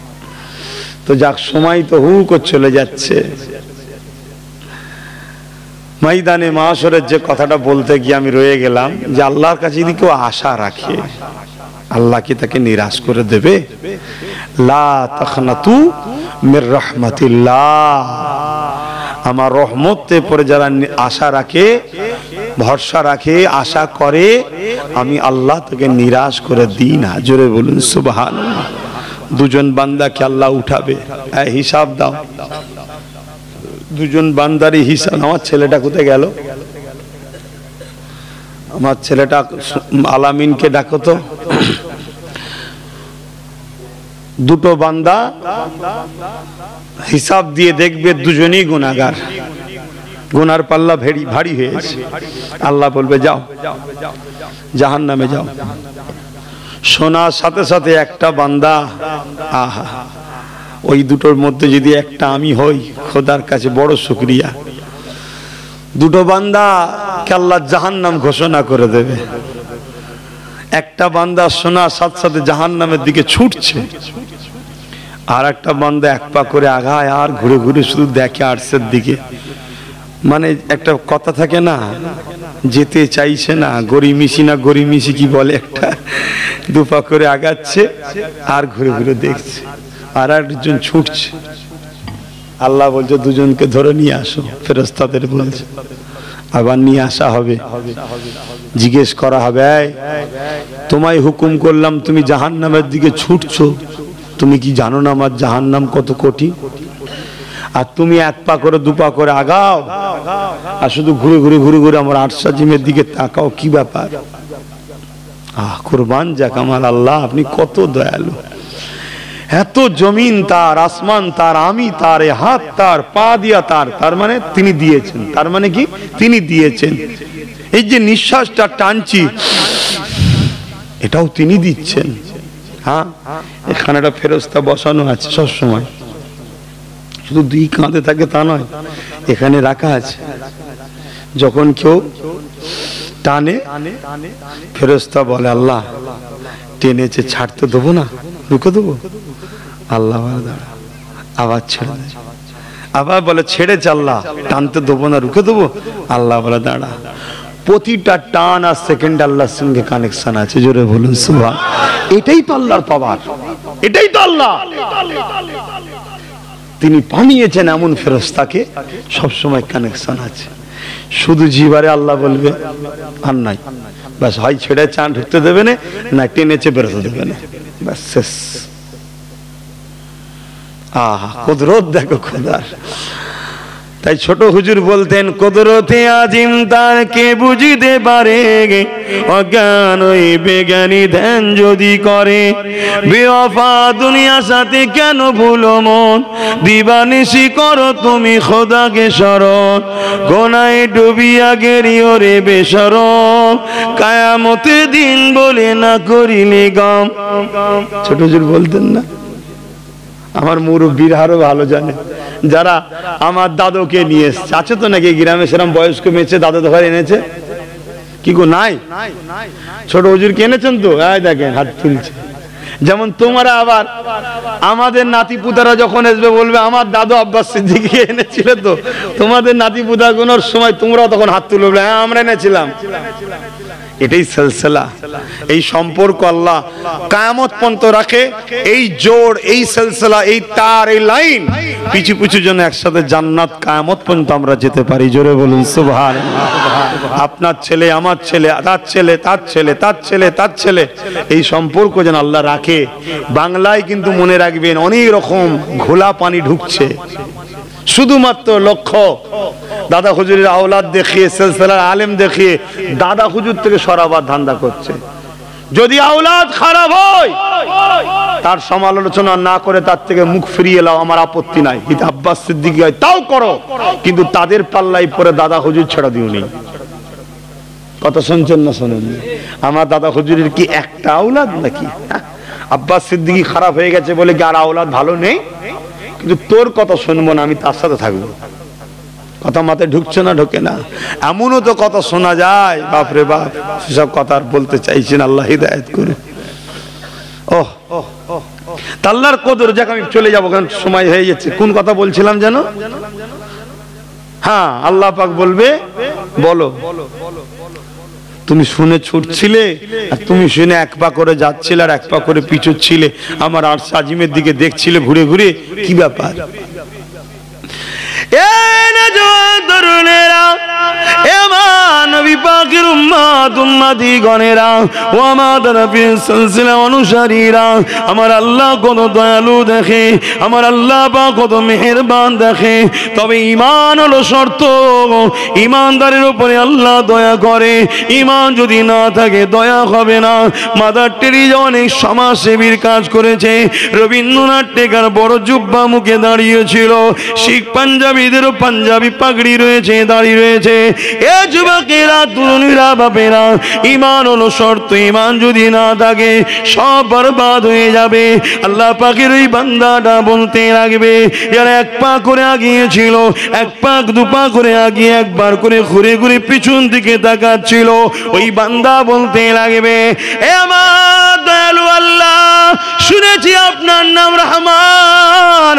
S1: তো যাক, সময় তো হু করে চলে যাচ্ছে। ময়দানে মাশরের যে কথাটা বলতে গিয়ে আমি রয়ে গেলাম, যে আল্লাহর কাছে যদি কেউ আশা রাখে, আল্লাহ কি তাকে নিরাশ করে দেবে? লা তাখনাতু মির রাহমাতিল্লাহ। আমার রহমতের পরে যারা আশা রাখে, ভরসা রাখে, আশা করে, আমি আল্লাহ তাকে নিরাশ করে দিই না। জোরে বলুন সুবহানাল্লাহ। দুজন বান্দাকে আল্লাহ উঠাবে, হিসাব দাও। দুজন বান্দারই হিসাব। আমার ছেলেটা কোথায় গেল? আমার ছেলেটা আলামিনকে ডাকো তো। দুটো বান্দা হিসাব দিয়ে দেখবে দুজনেই গুনাহগার, গুনার পাল্লা ভারী হয়েছে। আল্লাহ বলবে যাও জাহান্নামে যাও। শোনার সাথে সাথে একটা বান্দা, আহা ওই দুটোর মধ্যে যদি একটা আমি হই, খোদার কাছে বড় শুকরিয়া। দুটো বান্দা কে আল্লাহ জাহান্নাম ঘোষণা করে দেবে। একটা বান্দা শোনার সাথে সাথে জাহান্নামের দিকে ছুটছে, আর একটা বান্দা এক পা করে আগায় আর ঘুরে ঘুরে শুধু দেখে আর্টসের দিকে। মানে একটা কথা থাকে না, যেতে চাইছে না, গরিমিশি কি বলে, একটা দুপা করে আগাচ্ছে আর ঘুরে ঘুরে দেখছে, আর একজন ছুটছে। আল্লাহ বলছে দুজনকে ধরে নিয়ে আসো। ফেরেশতাদের বলছে, আবার নিয়ে আসা হবে, জিজ্ঞেস করা হবে, তোমায় হুকুম করলাম তুমি জাহান্নামের দিকে ছুটছো, তুমি কি জানো না আমার জাহান্নাম কত কোটি? আর তুমি এক পা করে দুপা করে আগাও আর শুধু ঘুরে ঘুরে ঘুরে ঘুরে আমার আরশাজিমের দিকে তাকাও, কি ব্যাপার? কুরবান যাক আমার আল্লাহ, আপনি কত দয়ালু। এত জমিন তার, আসমান তার, আমি তার, হাত তার, পা দিয়া তার, তার মানে তিনি দিয়েছেন। তার মানে কি? তিনি দিয়েছেন। এই যে নিঃশ্বাসটা টানছি, এটাও তিনি দিচ্ছেন। হ্যাঁ, এখানে একটা ফেরেশতা বসানো আছে সব সময়, শুধু দুই কাঁধে থাকে তা নয়, এখানে রাখা আছে। যখন কেউ টানে, ফেরেশতা বলে আল্লাহ টেনেছে, ছাড়তে দেবো না, রুকে দেবো? আল্লাহ দাঁড়া, আবার ছেড়ে দেয়। আবার বলে ছেড়েছে আল্লাহ, টানতে দেবো না, রুকে দেবো? আল্লাহ বলে দাঁড়া। প্রতিটা টান আর সেকেন্ড আল্লাহর সঙ্গে কানেকশন আছে। জোরে বলুন সুবহান। এটাই তো আল্লাহর পাওয়ার, এটাই তো আল্লাহ। তিনি বানিয়েছেন এমন ফেরেশতাকে সবসময় কানেকশন আছে। শুধু জিবারে আল্লাহ বলবে আর নাই, ব্যাস, হয় ছেড়ে চান ঢুকতে দেবে না, টেনেছে বেরোতে দেবে না, ব্যাস শেষ। আহা কুদরত দেখো খোদার। তাই ছোট হুজুর বলতেন, কুদরতে আজিম তার কে বুঝিতে পারে, অজ্ঞান ওই বেজ্ঞানী ধ্যান যদি করে। বেওয়াফা দুনিয়ার সাথে কেন ভুলো মন, দিবানিশি করো তুমি খোদাকে স্মরণ। গোনায় ডুবিয়া গেরিও রে বেশরম, কায়ামতের দিন বলে না করিলে গম। ছোট হুজুর বলতেন না, আমার মুরব্বীরা আরো ভালো জানে, যারা আমার দাদুকে নিয়ে এসছে। আছে তো নাকি গ্রামে সেরকম বয়স্ক মেয়েছে দাদু ঘরে এনেছে? কি গো নাই? ছোট হুজুরকে এনেছেন তো? দেখেন হাত তুলছে। যেমন তোমরা আবার আমাদের নাতি পুতারা যখন আসবে বলবে আমার দাদু আব্বাস সিদ্দিকী এনেছিল, তো তোমাদের নাতি পুতা গুনোর সময় তোমরাও তখন হাত তুলবে, হ্যাঁ আমরা এনেছিলাম। এটাই সিলসিলা, এই সম্পর্ক আল্লাহ কিয়ামত পর্যন্ত রাখে। এই জোড়, এই সিলসিলা, এই তার, এই লাইন পিছু পিছু যেন একসাথে জান্নাত কিয়ামত পর্যন্ত আমরা যেতে পারি। জোরে বলুন সুবহানাল্লাহ। আপনার ছেলে, আমার ছেলে, তার ছেলে, তার ছেলে, তার ছেলে, তার ছেলে, এই সম্পর্ক যেন আল্লাহ রাখে। বাংলায় কিন্তু মনে রাখবেন অনেক রকম ঘোলা পানি ঢুকছে, শুধুমাত্র লক্ষ্য দাদা হুজুরের আওলাদ দেখিয়ে, সিলসিলার আলেম দেখিয়ে দাদা হুজুর থেকে সরাবার ধান্দা করছে। যদি আওলাদ খারাপ হয় তার সমালোচনা না করে তার থেকে মুখ ফিরিয়ে নাও, আমার আপত্তি নাই। কিন্তু আব্বাস সিদ্দিকী হয় তাও করো, কিন্তু তাদের পাল্লাই পরে দাদা হুজুর ছেড়ে দিওনি। কথা শুনছেন না শোনেন? আমার দাদা হুজুরের কি একটা আওলাদ নাকি? আব্বাস সিদ্দিকী খারাপ হয়ে গেছে বলে কি আর আওলাদ ভালো নেই? কিন্তু তোর কথা শুনবো না, আমি তার সাথে থাকবো। কথা মাথায় ঢুকছে না? ঢোকে না। এমনও তো কথা শোনা যায়, বাপরে বাপ, সেসব কথা আর বলতে চাইছেন, আল্লাহ হিদায়াত করুন। ওহ, আল্লাহর কদর। যাক আমি চলে যাবো, কারণ সময় হয়ে যাচ্ছে। কোন কথা বলছিলাম যেন? হ্যাঁ, আল্লাহ পাক বলবে বলো, তুমি শুনে ছুটছিলে, আর তুমি শুনে এক পা করে যাচ্ছিলে আর এক পা করে পিছুচ্ছিলে, আমার আরশ আজিমের দিকে দেখছিলে ঘুরে ঘুরে, কি ব্যাপার? এ নওজোয়ান তরুণেরা, এ আমার নবী পাকের উম্মত উম্মতি গণেরা, ও আমার নবীর সিলসিলা অনুসারীরা, আমার আল্লাহ কত দয়ালু দেখে, আমার আল্লাহ পাক কত মেহেরবান দেখে। তবে ঈমান হলো শর্ত, ঈমানদারের উপরে আল্লাহ দয়া করে। ঈমান যদি না থাকে দয়া হবে না। মাদার টেরিজা অনেক সমাজসেবীর কাজ করেছে। রবীন্দ্রনাথ টেগোর বড় জুব্বা মুখে দাঁড়িয়েছিল। শিখ পাঞ্জাবিদেরও পাঞ্জাবি পাগড়ি রয়েছে, দাঁড়িয়ে রয়েছে। এ যুবকেরা, তরুণীরা, বাপেরা, ঈমান হলো শর্ত। ঈমান যদি না থাকে সব বরবাদ হয়ে যাবে। আল্লাহ পাকের ওই বান্দাটা বলতে লাগবে, যারা এক পা করে আগিয়েছিল, এক পা দু পা করে আগিয়ে একবার করে ঘুরে ঘুরে পিছন দিকে তাকাচ্ছিল, ওই বান্দা বলতে লাগবে, এ আমার দয়ালু আল্লাহ, শুনেছি আপনার নাম রহমান,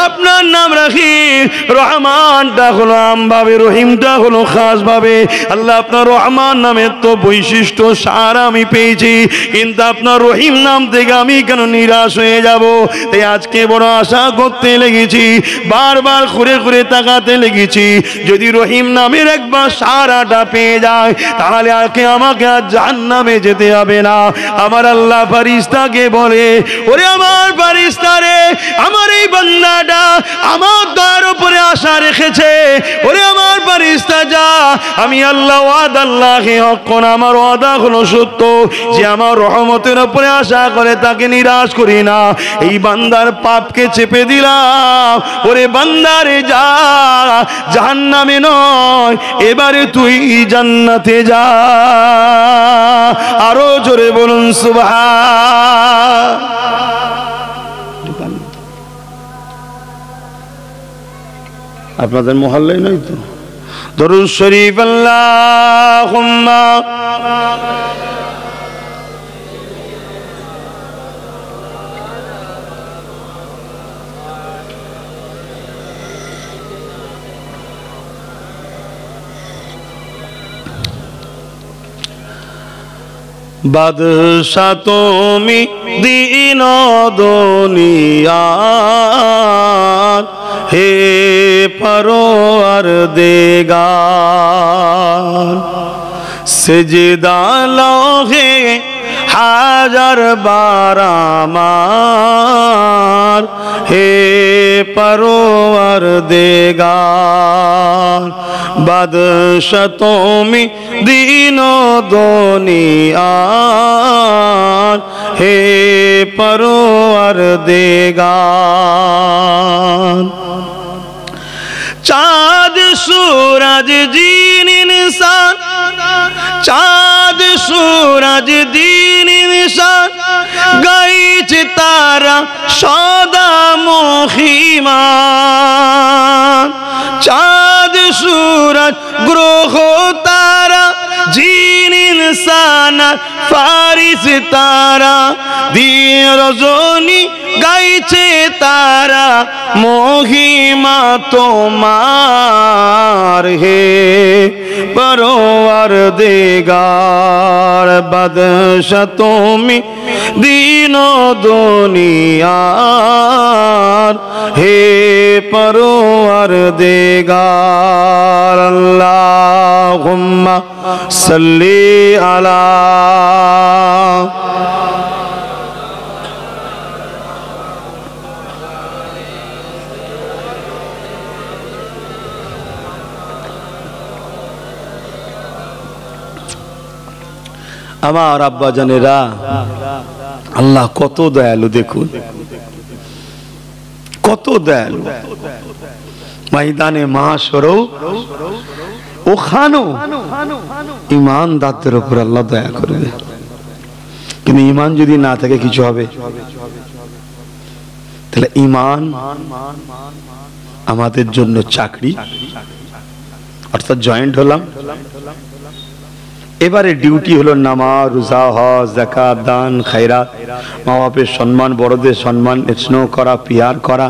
S1: আপনার নাম রহিম। রহমানটা হলো আমভাবে, রহিমটা হলো খাস ভাবে। আল্লাহ, আপনার রহমান নামের তো বৈশিষ্ট্য সার আমি পেয়েছি, কিন্তু আপনার রহিম নাম থেকে আমি কেন নিরাশ হয়ে যাব? তাই আজকে বড় আশা করতে লেগেছি, বারবার ঘুরে ঘুরে তাকাতে লেগেছি, যদি রহিম নামের একবার সারাটা পেয়ে যায় তাহলে আমাকে আর জাহান্নামে যেতে হবে না। আমার আল্লাহ ফারিস্তাকে বলে, ওরে আমার ফারিস্তা রে, আমার এই বান্দাটা আমার দয়ার উপরে আশা রেখেছে। ওরে আমার ফারিস্তা যা, আমি আল্লাহ ওয়াদ আল্লাহে হক্কন, আমার ওয়াদা হলো সত্য, যে আমার রহমতের উপরে আশা করে তাকে নিরাশ করি না। এই বান্দার পাপকে চেপে দিলাম। ওরে বান্দারে যা, জাহান্নামে নয়, এবারে তুই জান্নাতে যা। আরো জোরে বলুন সুবহান। আপনাদের মহল্লায় নয় তো? দরুদ শরীফ আল্লাহুম্মা বাদশা তুমি দিন দুনিয়ার, হে পরওয়ার দেগার, সেজদা লহে হাজার বার আমার, হে পরওয়ার দেগার। বাদশা তুমি দিন দুনিয়ার, হে পরওয়ার দেগার। চাঁদ सूरज दीन इंसान, चाँद सूरज दीन इंसान, গাইছে তারা সদা মহিমান। চাঁদ सूरज গ্রহ তারা, জিন ইনসান ফারিস তারা, দিন রজনী গাইছে তারা মহিমা তোমার, হে পরওয়ার দেগার। বাদশা তুমি দিন দুনিয়ার, হে পরওয়ার দেগার। আল্লাহুম্মা সাল্লি আলা আমার আব্বা জানেরা, আল্লাহ কত দয়ালু, দেখুন কত দয়ালু। ময়দানে মাশরও ওখানেও ঈমানদারদের উপর আল্লাহ দয়া করবে। কিন্তু ঈমান যদি না থাকে কিছু হবে? তাহলে ঈমান আমাদের জন্য চাকরি, অর্থাৎ জয়েন্ট হলাম। এবারে ডিউটি হলো নামাজ, রোজা, হজ, যাকাত, দান, খায়রাত, মা বাপের সম্মান, বড়দের সম্মান, স্নেহ করা, পিয়ার করা,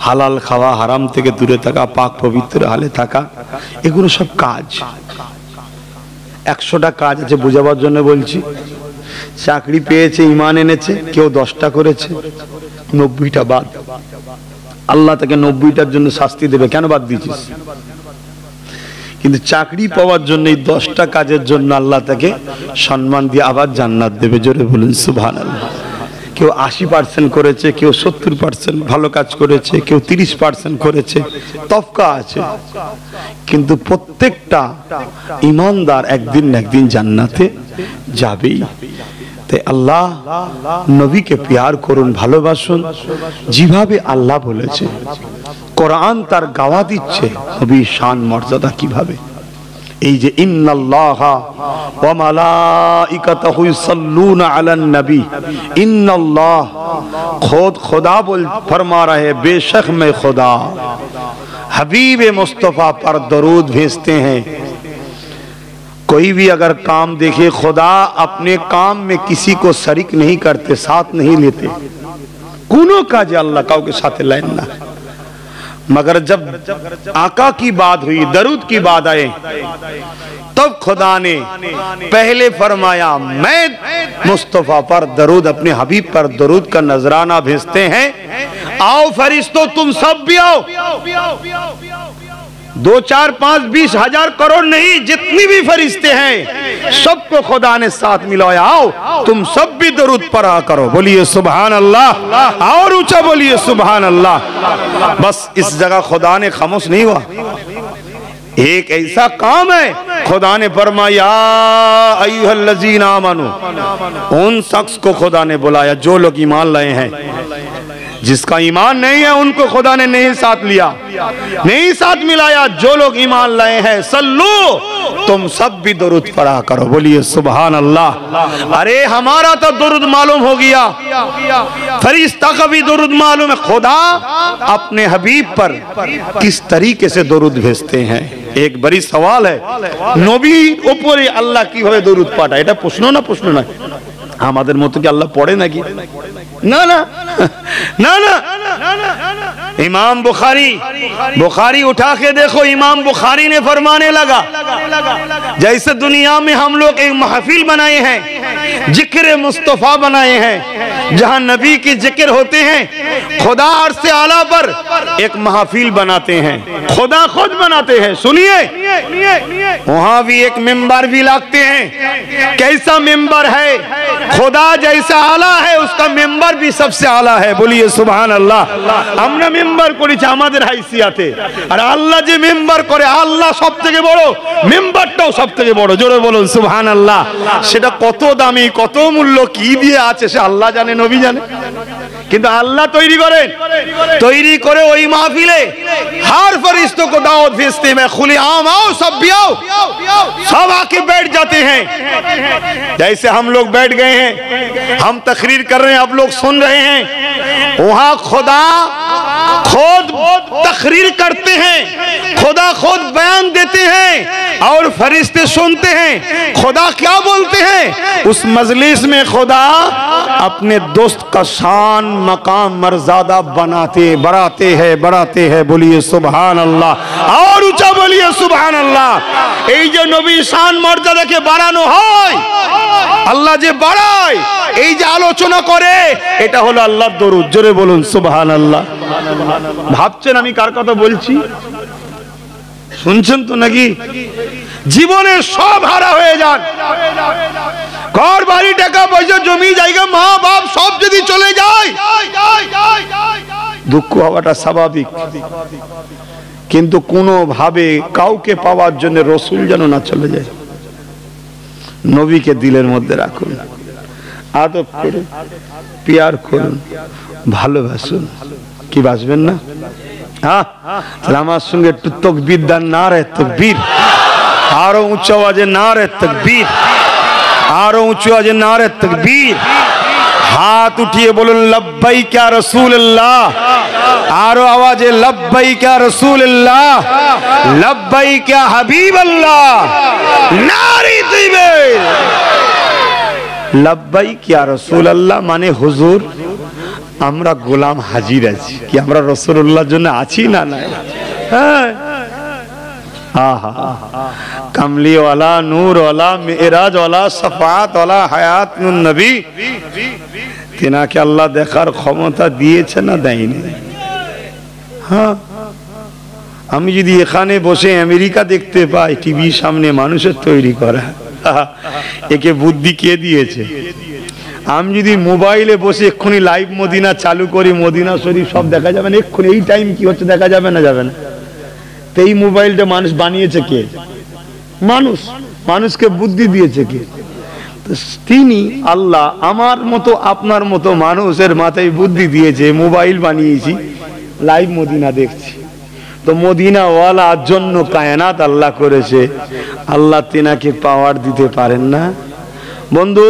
S1: হালাল খাওয়া, হারাম থেকে দূরে থাকা, পাক পবিত্র হালে থাকা, এগুলো সব কাজ। 100টা কাজ আছে, বোঝাবার জন্য বলছি। চাকরি পেয়েছে, ঈমান এনেছে, কেউ 10টা করেছে, 90টা বাদ। আল্লাহ তাকে 90টার জন্য শাস্তি দেবে, কেন বাদ দিয়েছিস? কিন্তু চাকরি পাওয়ার জন্য এই 10টা কাজের জন্য আল্লাহ তাকে সম্মান দিয়ে আবার জান্নাত দেবে। জোরে বলুন সুবহানাল্লাহ। কেউ 80% করেছে, কেউ 70% ভালো কাজ করেছে, কেউ 30% করেছে, তফকা আছে, কিন্তু প্রত্যেকটা ঈমানদার একদিন না একদিন জান্নাতে যাবেই। তাই আল্লাহ নবীকে প্যার করুন, ভালোবাসুন যেভাবে আল্লাহ বলেছে। কোরআন তার গাওয়া দিচ্ছে নবীর শান মর্যাদা কিভাবে। এই যে ইন্নাল্লাহা ওয়া মালাইকাতাহু ইউসাল্লুনা আলান নবী, ইন্নাল্লাহ खुद खुदा बोल फरमा रहे बेशक मैं खुदा हबीब मुस्तफा पर दरूद भेजते हैं। कोई भी अगर काम देखे, खुदा अपने काम में किसी को शरीक नहीं करते, साथ नहीं लेते, कोनो काजे अल्लाह काउ के साथ लाइन ना। मगर जब आका की बात हुई, दरूद की बात आए, तब खुदा ने पहले फरमाया मैं मुस्तफा पर दरूद, अपने हबीब पर दरूद का नजराना भेजते हैं। आओ फरिश्तों तुम सब भी आओ, 2 4 5 20 हजार करोड़ नहीं, जितनी भी फरिश्ते हैं सबको खुदा ने साथ मिलाया। आओ तुम सब भी दरूद पढ़ा करो। बोलिए सुभान अल्लाह, और ऊंचा बोलिए सुभान अल्लाह। बस इस जगह खुदा ने खामोश नहीं हुआ, एक ऐसा काम है खुदा ने फरमाया अय्युहल्लज़ीना आमनू, उन शख्स को खुदा ने बुलाया जो लोग ईमान लाए हैं। जिसका ईमान नहीं है उनको खुदा ने नहीं साथ लिया, नहीं साथ मिलाया। जो लोग ईमान लाए हैं सल्लू, तुम सब भी दरूद पढ़ा करो। बोलिए सुभान अल्लाह। अरे हमारा तो दरूद मालूम हो गया, फरिश्ता का भी दरूद मालूम है। खुदा अपने हबीब पर किस तरीके से दरूद भेजते हैं, एक बड़ी सवाल है। नबी ऊपरे अल्लाह কিভাবে দরুদ পাঠায়, এটা প্রশ্ন না? প্রশ্ন না। আমাদের মতো কি আল্লাহ পড়ে নাকি? ना ना ना ना। इमाम बुखारी उठा के देखो, इमाम बुखारी ने फरमाने लगा जैसे दुनिया में हम लोग एक महफिल बनाए हैं, जिक्र मुस्तफा बनाए हैं, जहां नबी की जिक्र होते हैं, खुदा अर्श आला पर एक महफिल बनाते हैं, खुदा खुद बनाते हैं। सुनिए, वहां भी एक मिंबर भी लगते हैं। कैसा मिंबर है? खुदा जैसा आला है उसका मिंबर भी सबसे आला है। बोलिए सुभान अल्लाह। আমরা মেম্বার করেছি আমাদের হাইসিয়াতে, আর আল্লাহ যে মেম্বার করে, আল্লাহ সবথেকে বড়, মেম্বারটাও সবথেকে বড়। জোরে বলুন সুবহানাল্লাহ। সেটা কত দামি, কত মূল্য, কি দিয়ে আছে সে আল্লাহ জানে, নবী জানে। কিন্তু আল্লাহ তৈরি করেন, তৈরি করে ওই মাহফিলে हर फरिश्तों को दावत भेजते हैं, खुले आम आओ, सब भी आओ, सब आके बैठ जाते हैं। जैसे हम लोग बैठ गए हैं, हम तकरीर कर रहे हैं, आप लोग सुन रहे हैं। वहां खुदा खुद तकरीर करते हैं, खुदा खुद बयान देते हैं और फरिश्ते सुनते हैं। खुदा क्या बोलते हैं उस मजलिस में? खुदा अपने दोस्त का शान मकाम मर्यादा बढ़ाते हैं। बोलिए सुभान अल्लाह, और ऊंचा बोलिए सुभान अल्लाह। এই যে নবী শান মর্যাদাকে বাড়ানো হয়, আল্লাহ যে বাড়ায়, এই যে আলোচনা করে, এটা হলো আল্লাহর দরুদ। জোরে বলুন সুবহানাল্লাহ। ভাবছেন আমি কার কথা বলছি? শুনছেন তো নাকি? জীবনে সব হারা হয়ে যান, ঘর বাড়ি টাকা পয়সা জমি জায়গা মা বাপ সব যদি চলে যায়, দুঃখ হওয়াটা স্বাভাবিক। কিন্তু কোনো ভাবে কাউকে পাওয়ার জন্য রসুল যেন না চলে যায়। নবীকে দিলের মধ্যে রাখুন, আদব করুন, প্যার করুন, ভালোবাসুন। কি বাসবেন না? হ্যাঁ, আমার সঙ্গে একটু তাকবীর দেন, নারে তাকবীর। আরো উচ্চ আওয়াজে নারে তাকবীর, আরো উচ্চ আওয়াজে নারে তাকবীর। हाथ उठिए बोलो लब्बैक या रसूल अल्लाह। आरो आवाजे लब्बैक या रसूल अल्लाह, लब्बैक या हबीब अल्लाह। नारी दिबे लब्बैक या रसूल अल्लाह माने हुजूर আমরা গোলাম হাজির আছি। কি আমরা রাসূলুল্লাহর জন্য আছি না? নাই। হ্যাঁ, आहा कमली वाला, नूर वाला, मेराज वाला, सफात वाला, হায়াত নবী, তিনাকে আল্লাহ দেখার ক্ষমতা দিয়েছে না দেয়নি? হ্যাঁ, আমি যদি এখানে বসে আমেরিকা দেখতে পাই, টিভির সামনে মানুষের তৈরি করা, একে বুদ্ধি কে দিয়েছে? আমি যদি মোবাইলে বসে এক্ষুনি লাইভ মদিনা চালু করি, মদিনা শরীফ সব দেখা যাবে না এক্ষুনি, এই টাইম কি হচ্ছে দেখা যাবে না? যাবে না। তো এই মোবাইলটা মানুষ বানিয়েছে কে? মানুষ। মানুষকে বুদ্ধি দিয়েছে কে? তিনি আল্লাহ। আমার মতো আপনার মতো মানুষের মাথায় বুদ্ধি দিয়েছে, মোবাইল বানিয়েছি, লাইভ মদিনা দেখছি। তো মদিনাওয়ালার জন্য কায়নাত আল্লাহ করেছে, আল্লাহ তেনাকে পাওয়ার দিতে পারেন না? বন্ধু,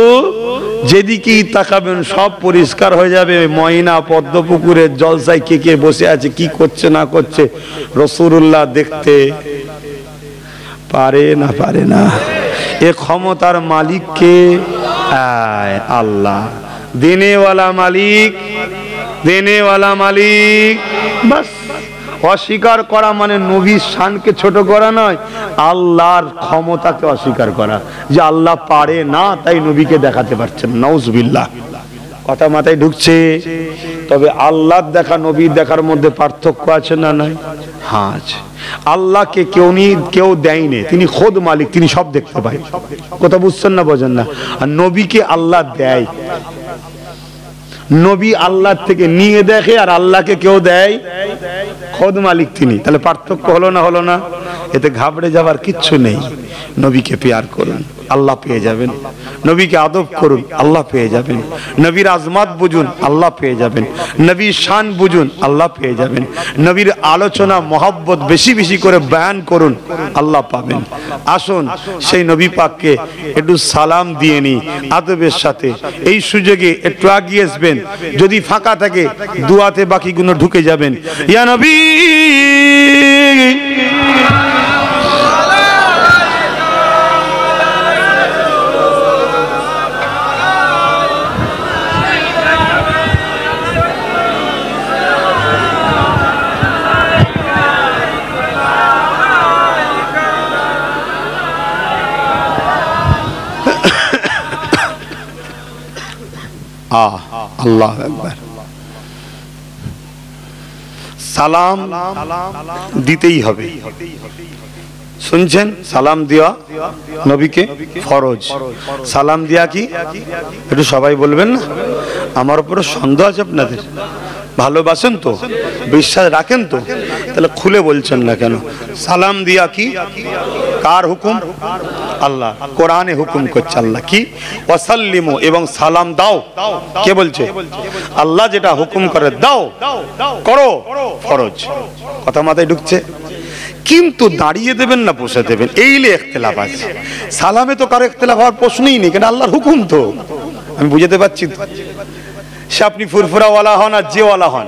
S1: যেদিকেই তাকাবেন সব পরিষ্কার হয়ে যাবে। ময়না পদ্মপুকুরের জলসায় কে কে বসে আছে, কি করছে না করছে, রাসূলুল্লাহ দেখতে পারে না? পারে না। এ ক্ষমতার মালিক কে? আল্লাহ। দেনেওয়ালা মালিক, দেনেওয়ালা মালিক। বাস। অস্বীকার করা মানে নবীর শানকে ছোট করা নয়, আল্লাহর ক্ষমতাকে অস্বীকার করা, যে আল্লাহ পারে না তাই নবীকে দেখাতে পারছেন। নাউজুবিল্লাহ। কথা মাথায় ঢুকছে? তবে আল্লাহর দেখা নবীর দেখার মধ্যে পার্থক্য আছে না নাই? হ্যাঁ আছে। আল্লাহকে কেউ দেয়নি, তিনি খোদ মালিক, তিনি সব দেখতে পায়। কথা বুঝছেন না? বোঝেন না? আর নবীকে আল্লাহ দেয়, নবী আল্লাহ থেকে নিয়ে দেখে, আর আল্লাহকে কেউ দেয়, খোদ মালিক তিনি। তাহলে পার্থক্য হলো না? হলো না? এতে ঘাবড়ে যাবার কিচ্ছু নেই। নবীকে প্যার করুন, আল্লাহ পেয়ে যাবেন। নবীকে আদব করুন, আল্লাহ পেয়ে যাবেন। নবীর আজমাত বুঝুন, আল্লাহ পেয়ে যাবেন। নবীর শান বুঝুন, আল্লাহ পেয়ে যাবেন। নবীর আলোচনা মহব্বত বেশি বেশি করে বয়ান করুন, আল্লাহ পাবেন। আসুন সেই নবী পাককে একটু সালাম দিয়ে নি আদবের সাথে। এই সুযোগে একটু আগিয়ে আসবেন, যদি ফাঁকা থাকে দুয়াতে বাকিগুলো ঢুকে যাবেন। ইয়া নবী আল্লাহু আকবার। সালাম দিতেই হবে, শুনছেন? সালাম দেওয়া নবীকে ফরজ। সালাম দেওয়া কি একটু সবাই বলবেন না? আমার উপরে সন্দেহ আছে আপনাদের? ভালোবাসেন তো? বিশ্বাস রাখেন তো? তাহলে খুলে বলছেন না কেন? সালাম দিয়া কি? কার হুকুম? আল্লাহ। কোরআনে হুকুম করছে আল্লাহ কি? ওয়াসাল্লিমু, এবং সালাম দাও। কে বলছে? আল্লাহ যেটা হুকুম করে দাও, করো, ফরজ। কথা মাথায় ঢুকছে? কিন্তু দাঁড়িয়ে দেবেন না বসে দেবেন, এইলে ইখতিলাফ আছে। সালামে তো কারো ইখতিলাফ হওয়ার প্রশ্নই নেই, কেন আল্লাহর হুকুম তো। আমি বুঝাতে পারছি তো? সে আপনি ফুরফুরাওয়ালা হন আর জেওয়ালা হন,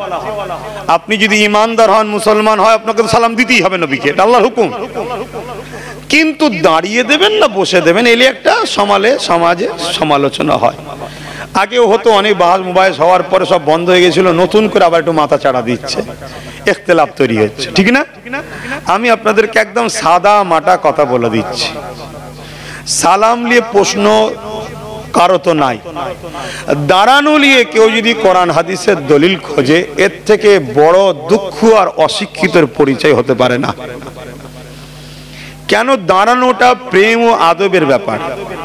S1: আপনি যদি ইমানদার হন, মুসলমান হয়, আপনাকে তো সালাম দিতেই হবে নবীকে, এটা আল্লাহর হুকুম। কিন্তু দাঁড়িয়ে দেবেন না বসে দেবেন, এলে একটা সমাজে সমালোচনা হয়। আগেও হতো, অনেক বাহাল মোবাইল হওয়ার পরে সব বন্ধ হয়ে গেছিল, নতুন করে আবার একটু মাথা চাড়া দিচ্ছে, ইখতিলাফ তৈরি হচ্ছে, ঠিক না? আমি আপনাদেরকে একদম সাদা মাটা কথা বলে দিচ্ছি, সালাম নিয়ে প্রশ্ন কারো তো নাই। দাঁড়ানো নিয়ে কেউ যদি কোরআন হাদিসের দলিল খোঁজে, এর থেকে বড় দুঃখ আর অশিক্ষিতের পরিচয় হতে পারে না। কেন? দাঁড়ানোটা প্রেম ও আদবের ব্যাপার,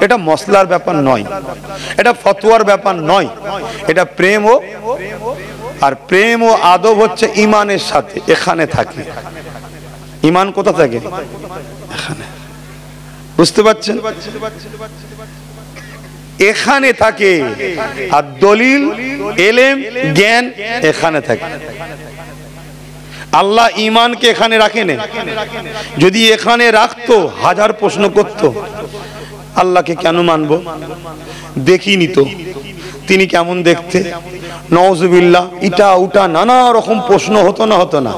S1: এটা মশলার ব্যাপার নয়, এটা ফতোয়ার ব্যাপার নয়, এটা প্রেম ও, আর প্রেম ও আদব হচ্ছে ইমানের সাথে, এখানে থাকে। ইমান কোথা থাকে? এখানে। বুঝতে পারছেন? এখানে থাকে। আর দলিল, এলেম, জ্ঞান এখানে থাকে। আল্লাহ ইমানকে এখানে রাখেন। যদি এখানে রাখতো, হাজার প্রশ্ন করতো, আল্লাহকে কেন মানবো? দেখিনি তো তিনি কেমন দেখতে, নওজুবিল্লাহ, ইটা উটা নানা রকম প্রশ্ন হতো না? হতো না।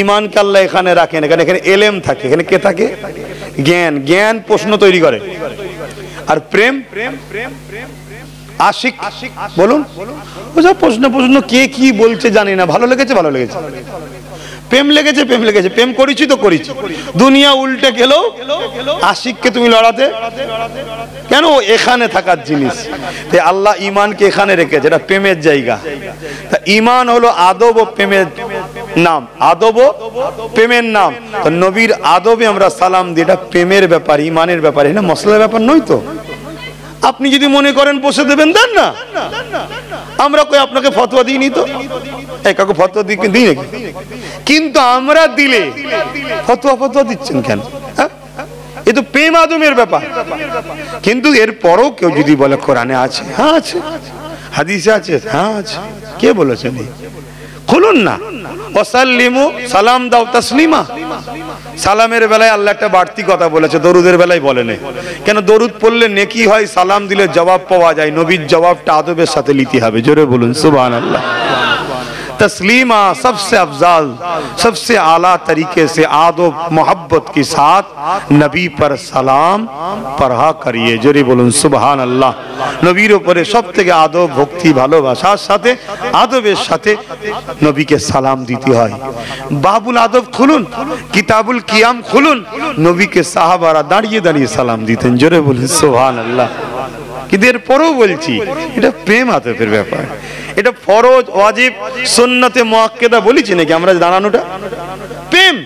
S1: ইমানকে আল্লাহ এখানে রাখেন, এখানে এলেম থাকে। এখানে কে থাকে? জ্ঞান। জ্ঞান প্রশ্ন তৈরি করে। আর প্রেম, আশিক, বলুন প্রশ্ন কে কি বলছে জানি না, ভালো লেগেছে, ভালো লেগেছে, প্রেম লেগেছে, প্রেম লেগেছে, প্রেম করেছি তো করেছি। দুনিয়া উল্টে গেল, আশিককে তুমি লড়াতে কেন? এখানে থাকার জিনিস। তাই আল্লাহ ইমানকে এখানে রেখেছে, এটা প্রেমের জায়গা। তা ইমান হলো আদব ও প্রেমের
S2: নাম, আদব প্রেমের নাম। তো নবীর আদবে আমরা সালাম দিই, এটা প্রেমের ব্যাপার, ইমানের ব্যাপার, এটা মশলার ব্যাপার নয়। তো আপনি যদি মনে করেন বসে দেবেন দেন না, আমরা কই আপনাকে ফতোয়া দিইনি তো, কাউকে ফতোয়া দিই নাকি? কিন্তু আমরা দিলে ফতোয়া দিচ্ছেন কেন? এ তো প্রেম আদমের ব্যাপার। কিন্তু এরপরও কেউ যদি বলে কোরআনে আছে, হ্যাঁ আছে, হাদিসে আছে, হ্যাঁ আছে, কে বলেছেন? খুলুন না, ওয়াসাল্লিমু, সালাম দাও তাসলিমা। সালামের বেলায় আল্লাহ একটা বাড়তি কথা বলেছে, দরুদের বেলায় বলেনি। কেন? দরুদ পড়লে নেকি হয়, সালাম দিলে জবাব পাওয়া যায়। নবীর জবাবটা আদবের সাথে নিতে হবে। জোরে বলুন সুবহানাল্লাহ। तस्लीमा सबसे अफजाल, सबसे आला तरीके से आदब मोहब्बत के साथ नबी पर सलाम पढ़ा करिए। जोरे बोलून सुबहान अल्लाह। नबीर ऊपर सब থেকে আদব ভক্তি ভালোবাসার সাথে আদবের সাথে নবীকে সালাম দিতে হয়। বাবুল আদব খুলুন, কিতাবুল কিয়াম খুলুন, নবীকে সাহাবারা দাঁড়িয়ে দাঁড়িয়ে সালাম দিতেন। জোরে বলুন সুবহান আল্লাহ। কিন্তু এরপরেও বলছি, এটা প্রেম আদবের ব্যাপার। এটা ফরজ, ওয়াজিব, সুন্নতে মুআক্কাদা বলেছি নাকি আমরা দাঁড়ানোটা? প্রেম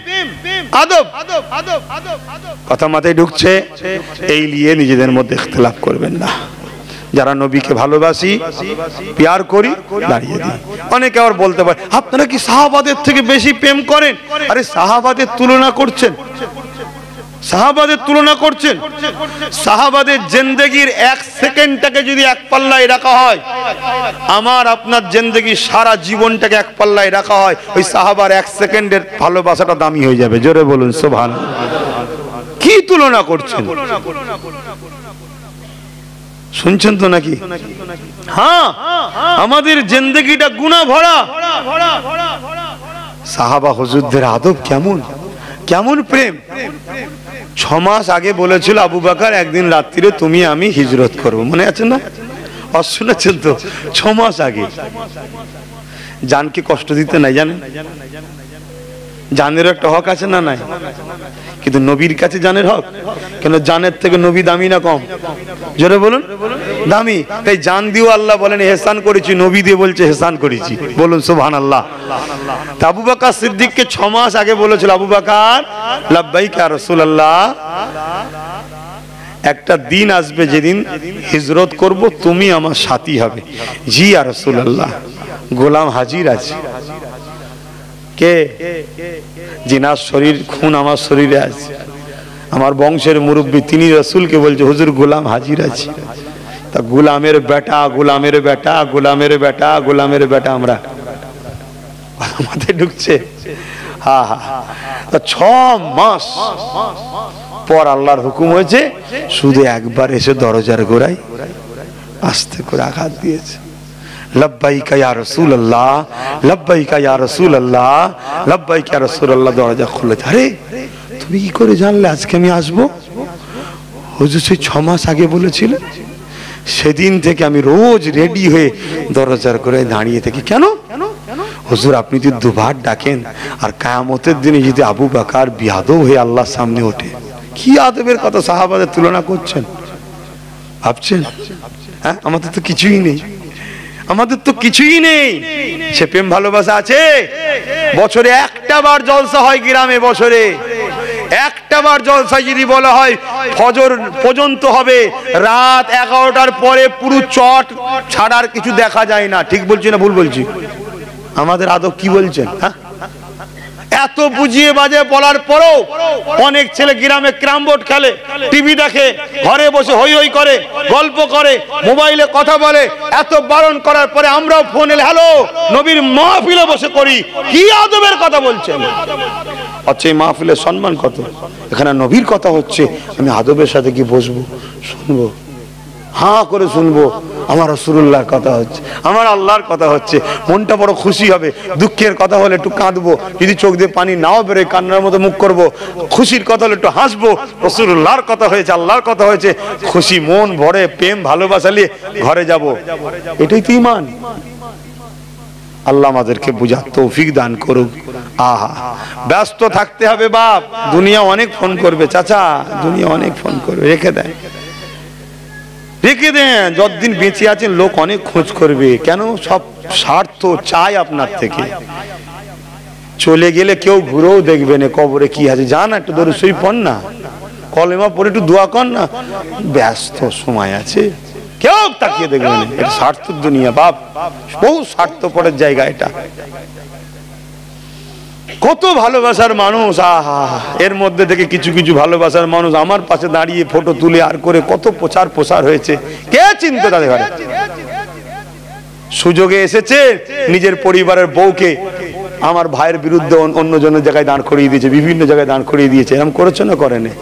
S2: আদব, কথা মাথায় ঢুকছে? এই নিয়ে নিজেদের মধ্যে ইখতিলাফ করবেন না। যারা নবীকে ভালোবাসি, প্যার করি, দাঁড়িয়ে দিই। অনেকে আবার বলতে পারে আপনারা কি সাহাবাদের থেকে বেশি প্রেম করেন? আরে সাহাবাদের তুলনা করছেন, সাহাবাদের তুলনা করছেন। সাহাবাদের জিন্দেগির এক সেকেন্ডটাকে যদি এক পাল্লায় রাখা হয়, আমার আপনার জিন্দেগির সারা জীবনটাকে এক পাল্লায় রাখা হয়, ওই সাহাবার এক সেকেন্ডের ভালোবাসাটা দামি হয়ে যাবে। জোরে বলুন সুবহানাল্লাহ। কি তুলনা করছেন? শুনছেন তো নাকি? হ্যাঁ, আমাদের জিন্দেগিটা গুনাহ ভরা। সাহাবা হুজুরদের আদব কেমন, কেমন প্রেম। 6 মাস আগে বলেছিল আবু বকর একদিন রাত্রিরে তুমি আমি হিজরত করব, মনে আছে না? শুনেছেন তো? 6 মাস আগে। জানকে কষ্ট দিতে নাই, জানেন? জানের একটা হক আছে না নাই? কিন্তু নবীর কাছে জানের হক কেন? জানের থেকে নবী দামি না কম? জোরে বলুন দামি। তাই জান দিও আল্লাহ বলেন ইহসান করেছি, নবী দিয়ে বলছে ইহসান করেছি। বলুন সুবহানাল্লাহ। তা আবু বকর সিদ্দিককে 6 মাস আগে বলেছিল আবু বকর লাব্বাইক ইয়া রাসূলুল্লাহ, একটা দিন আসবে যেদিন হিজরত করব, তুমি আমার সাথী হবে। জি ইয়া রাসূলুল্লাহ, গোলাম হাজির আছে। কে? জিনার শরীর খুন আমার শরীরে আছে, আমার বংশের মুরব্বী, তিনি রাসূলকে বলছে হুজুর গোলাম হাজির আছে। তা গোলামের বেটা, গোলামের বেটা, গোলামের বেটা, গোলামের বেটা আমরা মাথায় ঢুকছে? হ্যাঁ হ্যাঁ। 6 মাস পর আল্লাহর হুকুম হয়েছে, শুধু একবার এসে দরজার গোড়ায় আস্তে করে আঘাত দিয়েছে। লব্বাইকা ইয়া রাসূলুল্লাহ, লব্বাইকা ইয়া রাসূলুল্লাহ, লব্বাইকা ইয়া রাসূলুল্লাহ। দরজা খুলেছে। আরে তুমি কি করে জানলে আজকে আমি আসবো? হুজুর সেই 6 মাস আগে বলেছিল। সেদিন থেকে আমি রোজ রেডি হয়ে দরজার গোড়ায় দাঁড়িয়ে থাকি। কেন? হুজুর আপনি যদি দুবার ডাকেন, আর কিয়ামতের দিনে যদি আবু বকর বিয়াদব হয়ে আল্লাহর সামনে ওঠে, কি আদবের কথা সাহাবাদের তুলনা করছেন ভাবছেন? হ্যাঁ, আমাদের তো কিছুই নেই, আমাদের তো কিছুই নেই। সে প্রেম ভালোবাসা আছে? বছরে একটা বার জলসা হয় গ্রামে, বছরে একটা বার জলসা যদি বলা হয় ফজর পর্যন্ত হবে, রাত 11টার পরে পুরো চট ছাড়ার কিছু দেখা যায় না। ঠিক বলছি না ভুল বলছি? আমাদের আদব কি বলছেন? হ্যাঁ, এত বুঝিয়ে বাজে বলার পরেও অনেক ছেলে গ্রামে ক্যারাম বোর্ড খেলে, টিভি দেখে, ঘরে বসে হই হই করে, গল্প করে, মোবাইলে কথা বলে। এত বারণ করার পরে আমরাও ফোন এলে হ্যালো নবীর মাহফিলে বসে করি। কি আদবের কথা বলছেন? আচ্ছা এই মাহফিলের সম্মান কত? এখানে নবীর কথা হচ্ছে, আমি আদবের সাথে কি বসবো, শুনবো, হাঁ করে শুনবো? আমার রাসূলুল্লাহর কথা হচ্ছে, আমার আল্লাহর কথা হচ্ছে, মনটা বড় খুশি হবে। দুঃখের কথা হলে একটু কাঁদবো, যদি চোখ দিয়ে পানি নাও বেরোয় কান্নার মতো মুখ করবো। খুশির কথা হলে একটু হাসবো, রাসূলুল্লাহর কথা হয়েছে, আল্লাহর কথা হয়েছে, খুশি মন ভরে প্রেম ভালোবাসা নিয়ে ঘরে যাব। এটাই তো ঈমান। আল্লাহ আমাদেরকে বুঝার তৌফিক দান করুক। আহা, ব্যস্ত থাকতে হবে বাপ, দুনিয়া অনেক ফোন করবে। চাচা দুনিয়া অনেক ফোন করবে, রেখে দেয়, রেখে দেন। যতদিন বেঁচে আছেন লোক অনেক খোঁজ করবে। কেন? সব স্বার্থ চাই আপনার থেকে, চলে গেলে কেউ ঘুরেও দেখবে না কবরে কি আছে, যান একটু দরুদ শরীফ পড় না, কলেমা পড়ে একটু দোয়া কর না, ব্যস্ত সময় আছে, কেউ তাকিয়ে দেখবে না। এটা স্বার্থ দুনিয়া বাপ, বহু স্বার্থপরের জায়গা এটা। কত ভালোবাসার মানুষ, আহা, এর মধ্যে থেকে কিছু কিছু ভালোবাসার মানুষ আমার পাশে দাঁড়িয়ে ফটো তুলে আর করে কত প্রচার প্রসার হয়েছে, কে চিনতে তাদের ঘরে। সুযোগে এসেছে নিজের পরিবারের বউকে আমার ভাইয়ের বিরুদ্ধে অন্য জনের জায়গায় দাঁড় করিয়ে দিয়েছে, বিভিন্ন জায়গায় দাঁড় করিয়ে দিয়েছে। এরকম করেছে না করেনি?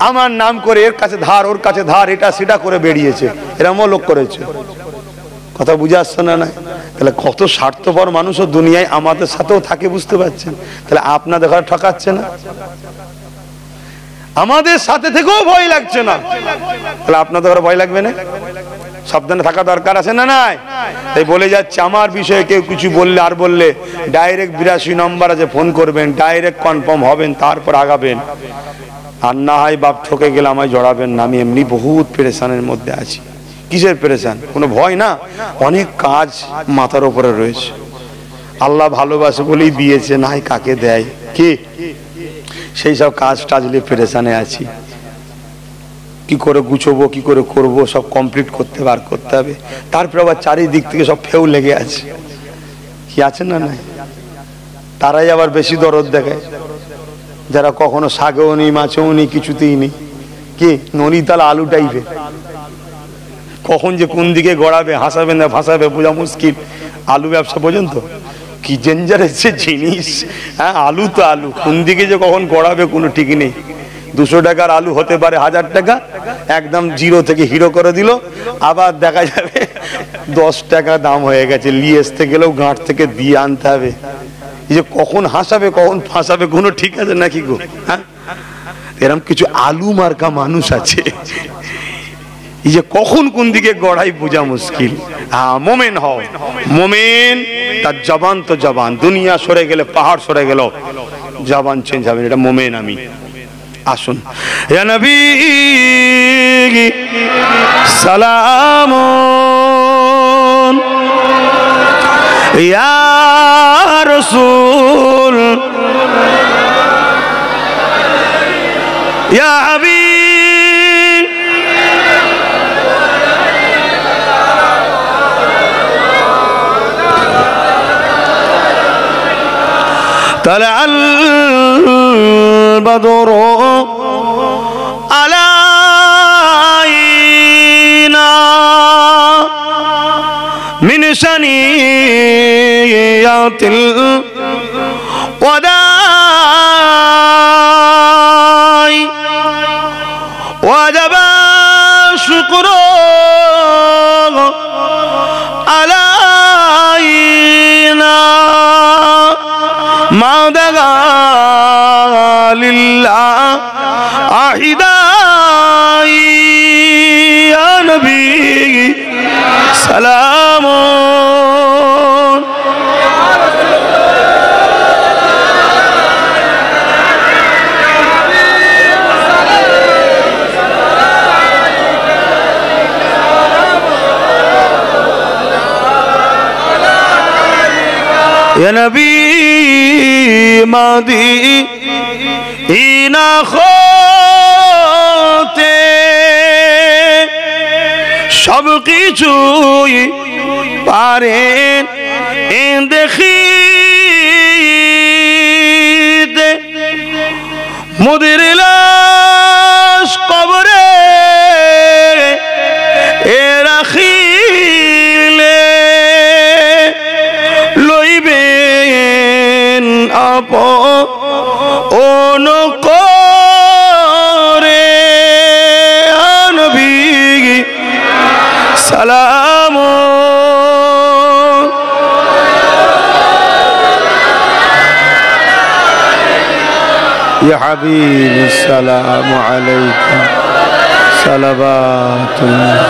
S2: আমার নাম করে এর কাছে ধার ওর কাছে ধার, এটা সেটা করে বেরিয়েছে, এরকমও লোক করেছে। কথা বুঝে আসছে না? না, তাহলে কত স্বার্থপর মানুষও দুনিয়ায় আমাদের সাথেও থাকে, বুঝতে পারছেন? তাহলে আপনাদের ঘরে ঠকাচ্ছে না, আমাদের সাথে থেকেও ভয় লাগছে না, তাহলে আপনাদের ঘরে ভয় লাগবে না? সাবধানে থাকা দরকার আছে না নাই? তাই বলে যাচ্ছে, আমার বিষয়ে কেউ কিছু বললে আর বললে ডাইরেক্ট 82 নম্বর আছে, ফোন করবেন, ডাইরেক্ট কনফার্ম হবেন, তারপর আগাবেন। আর না হয় বাপ ঠকে গেলে আমায় জড়াবেন না, আমি এমনি বহুত পেরেশানের মধ্যে আছি। কিসের পেরেশান? কোনো ভয় না, অনেক কাজ মাথার উপরে রয়েছে, আল্লাহ ভালোবাসে বলেই দিয়েছে, নাই কাকে দেয় কি, সেই সব কাজ টাজলে পেরেশানে আছি। কি করে গুছবো, কি করে করব, সব কমপ্লিট করতে বার করতে হবে। তারপরে আবার চারিদিক থেকে সব ফেউ লেগে আছে, কি আছে না নাই? তারাই আবার বেশি দরদ দেখায়, যারা কখনো শাকেও নেই, মাছেও নেই, কিছুতেই নেই, কি ননিতাল আলু টাইপের। কখন যে কোন দিকে গড়াবে, হাসাবে না ভাসাবে বোঝা মুশকিল। আলু ব্যবসা পর্যন্ত কি ডেঞ্জারাস জিনিস, হ্যাঁ, আলু তো আলু, কোন দিকে যে কখন গড়াবে কোনো ঠিক নেই। 200 টাকার আলু হতে পারে 1000 টাকা, একদম জিরো থেকে হিরো করে দিল, আবার দেখা যাবে 10 টাকা দাম হয়ে গেছে, নিয়ে আসতে গেলেও গাঁট থেকে দিয়ে আনতে হবে। এই যে কখন হাসাবে কখন ফাঁসাবে কোনো ঠিক আছে নাকি গো? হ্যাঁ, এরকম কিছু আলু মার্কা মানুষ আছে, এই যে কখন কোন দিকে গড়াই বোঝা মুশকিল। হ্যাঁ, মোমেন হও, মোমেন তার জবান তো জবান, দুনিয়া সরে গেলে পাহাড় সরে গেল, জবান চেঞ্জ হবে, এটা মোমেন আমি। আসুন, ইয়া নবী সালামুন, ইয়া রাসূল, ইয়া হাবিব, তালাল البدر علينا من ثنيات الوداع وجب الشكر علينا ما دعا لله أحداي يا نبي سلام يا نبي ماضي ইনা হতে সব কিছুই পারেন দেখিতে, মোদের লাশ কবরে এ রাখিলে লইবেন আপন করে নবী সালাম ইয়া হাবিব সালাম আলাইকা সালাওয়াতুল্লাহ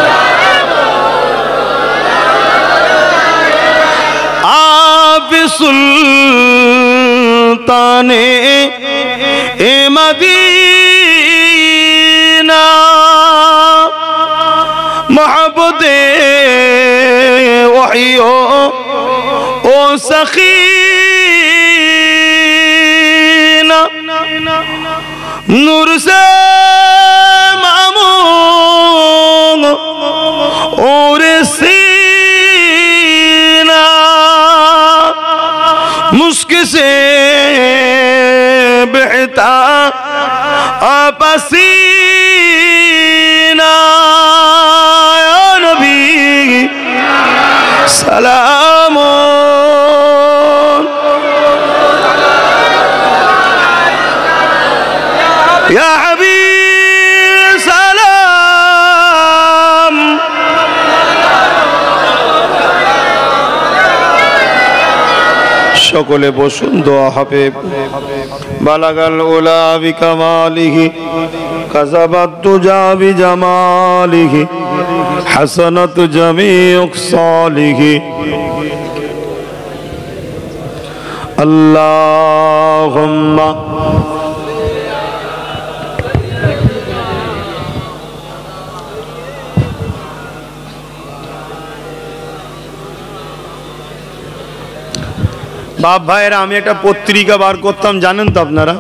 S2: আপ সুলতানে এ মদিনা মোহব্বতে ওহিও ও সখী
S1: नूर से मामून और सीना मुस्क से बहता पसीना या नबी सलाम या हबीब सलाम সকলে বসুন দোয়া হবে বালাগাল উলা বিকামালিহি কাযাবাত তুজা বিজামালিহি হাসানাত জামিউ সালিহি আল্লাহুম্মা বাপ ভাইয়েরা আমি একটা পত্রিকা বার করতাম জানেন তো আপনারা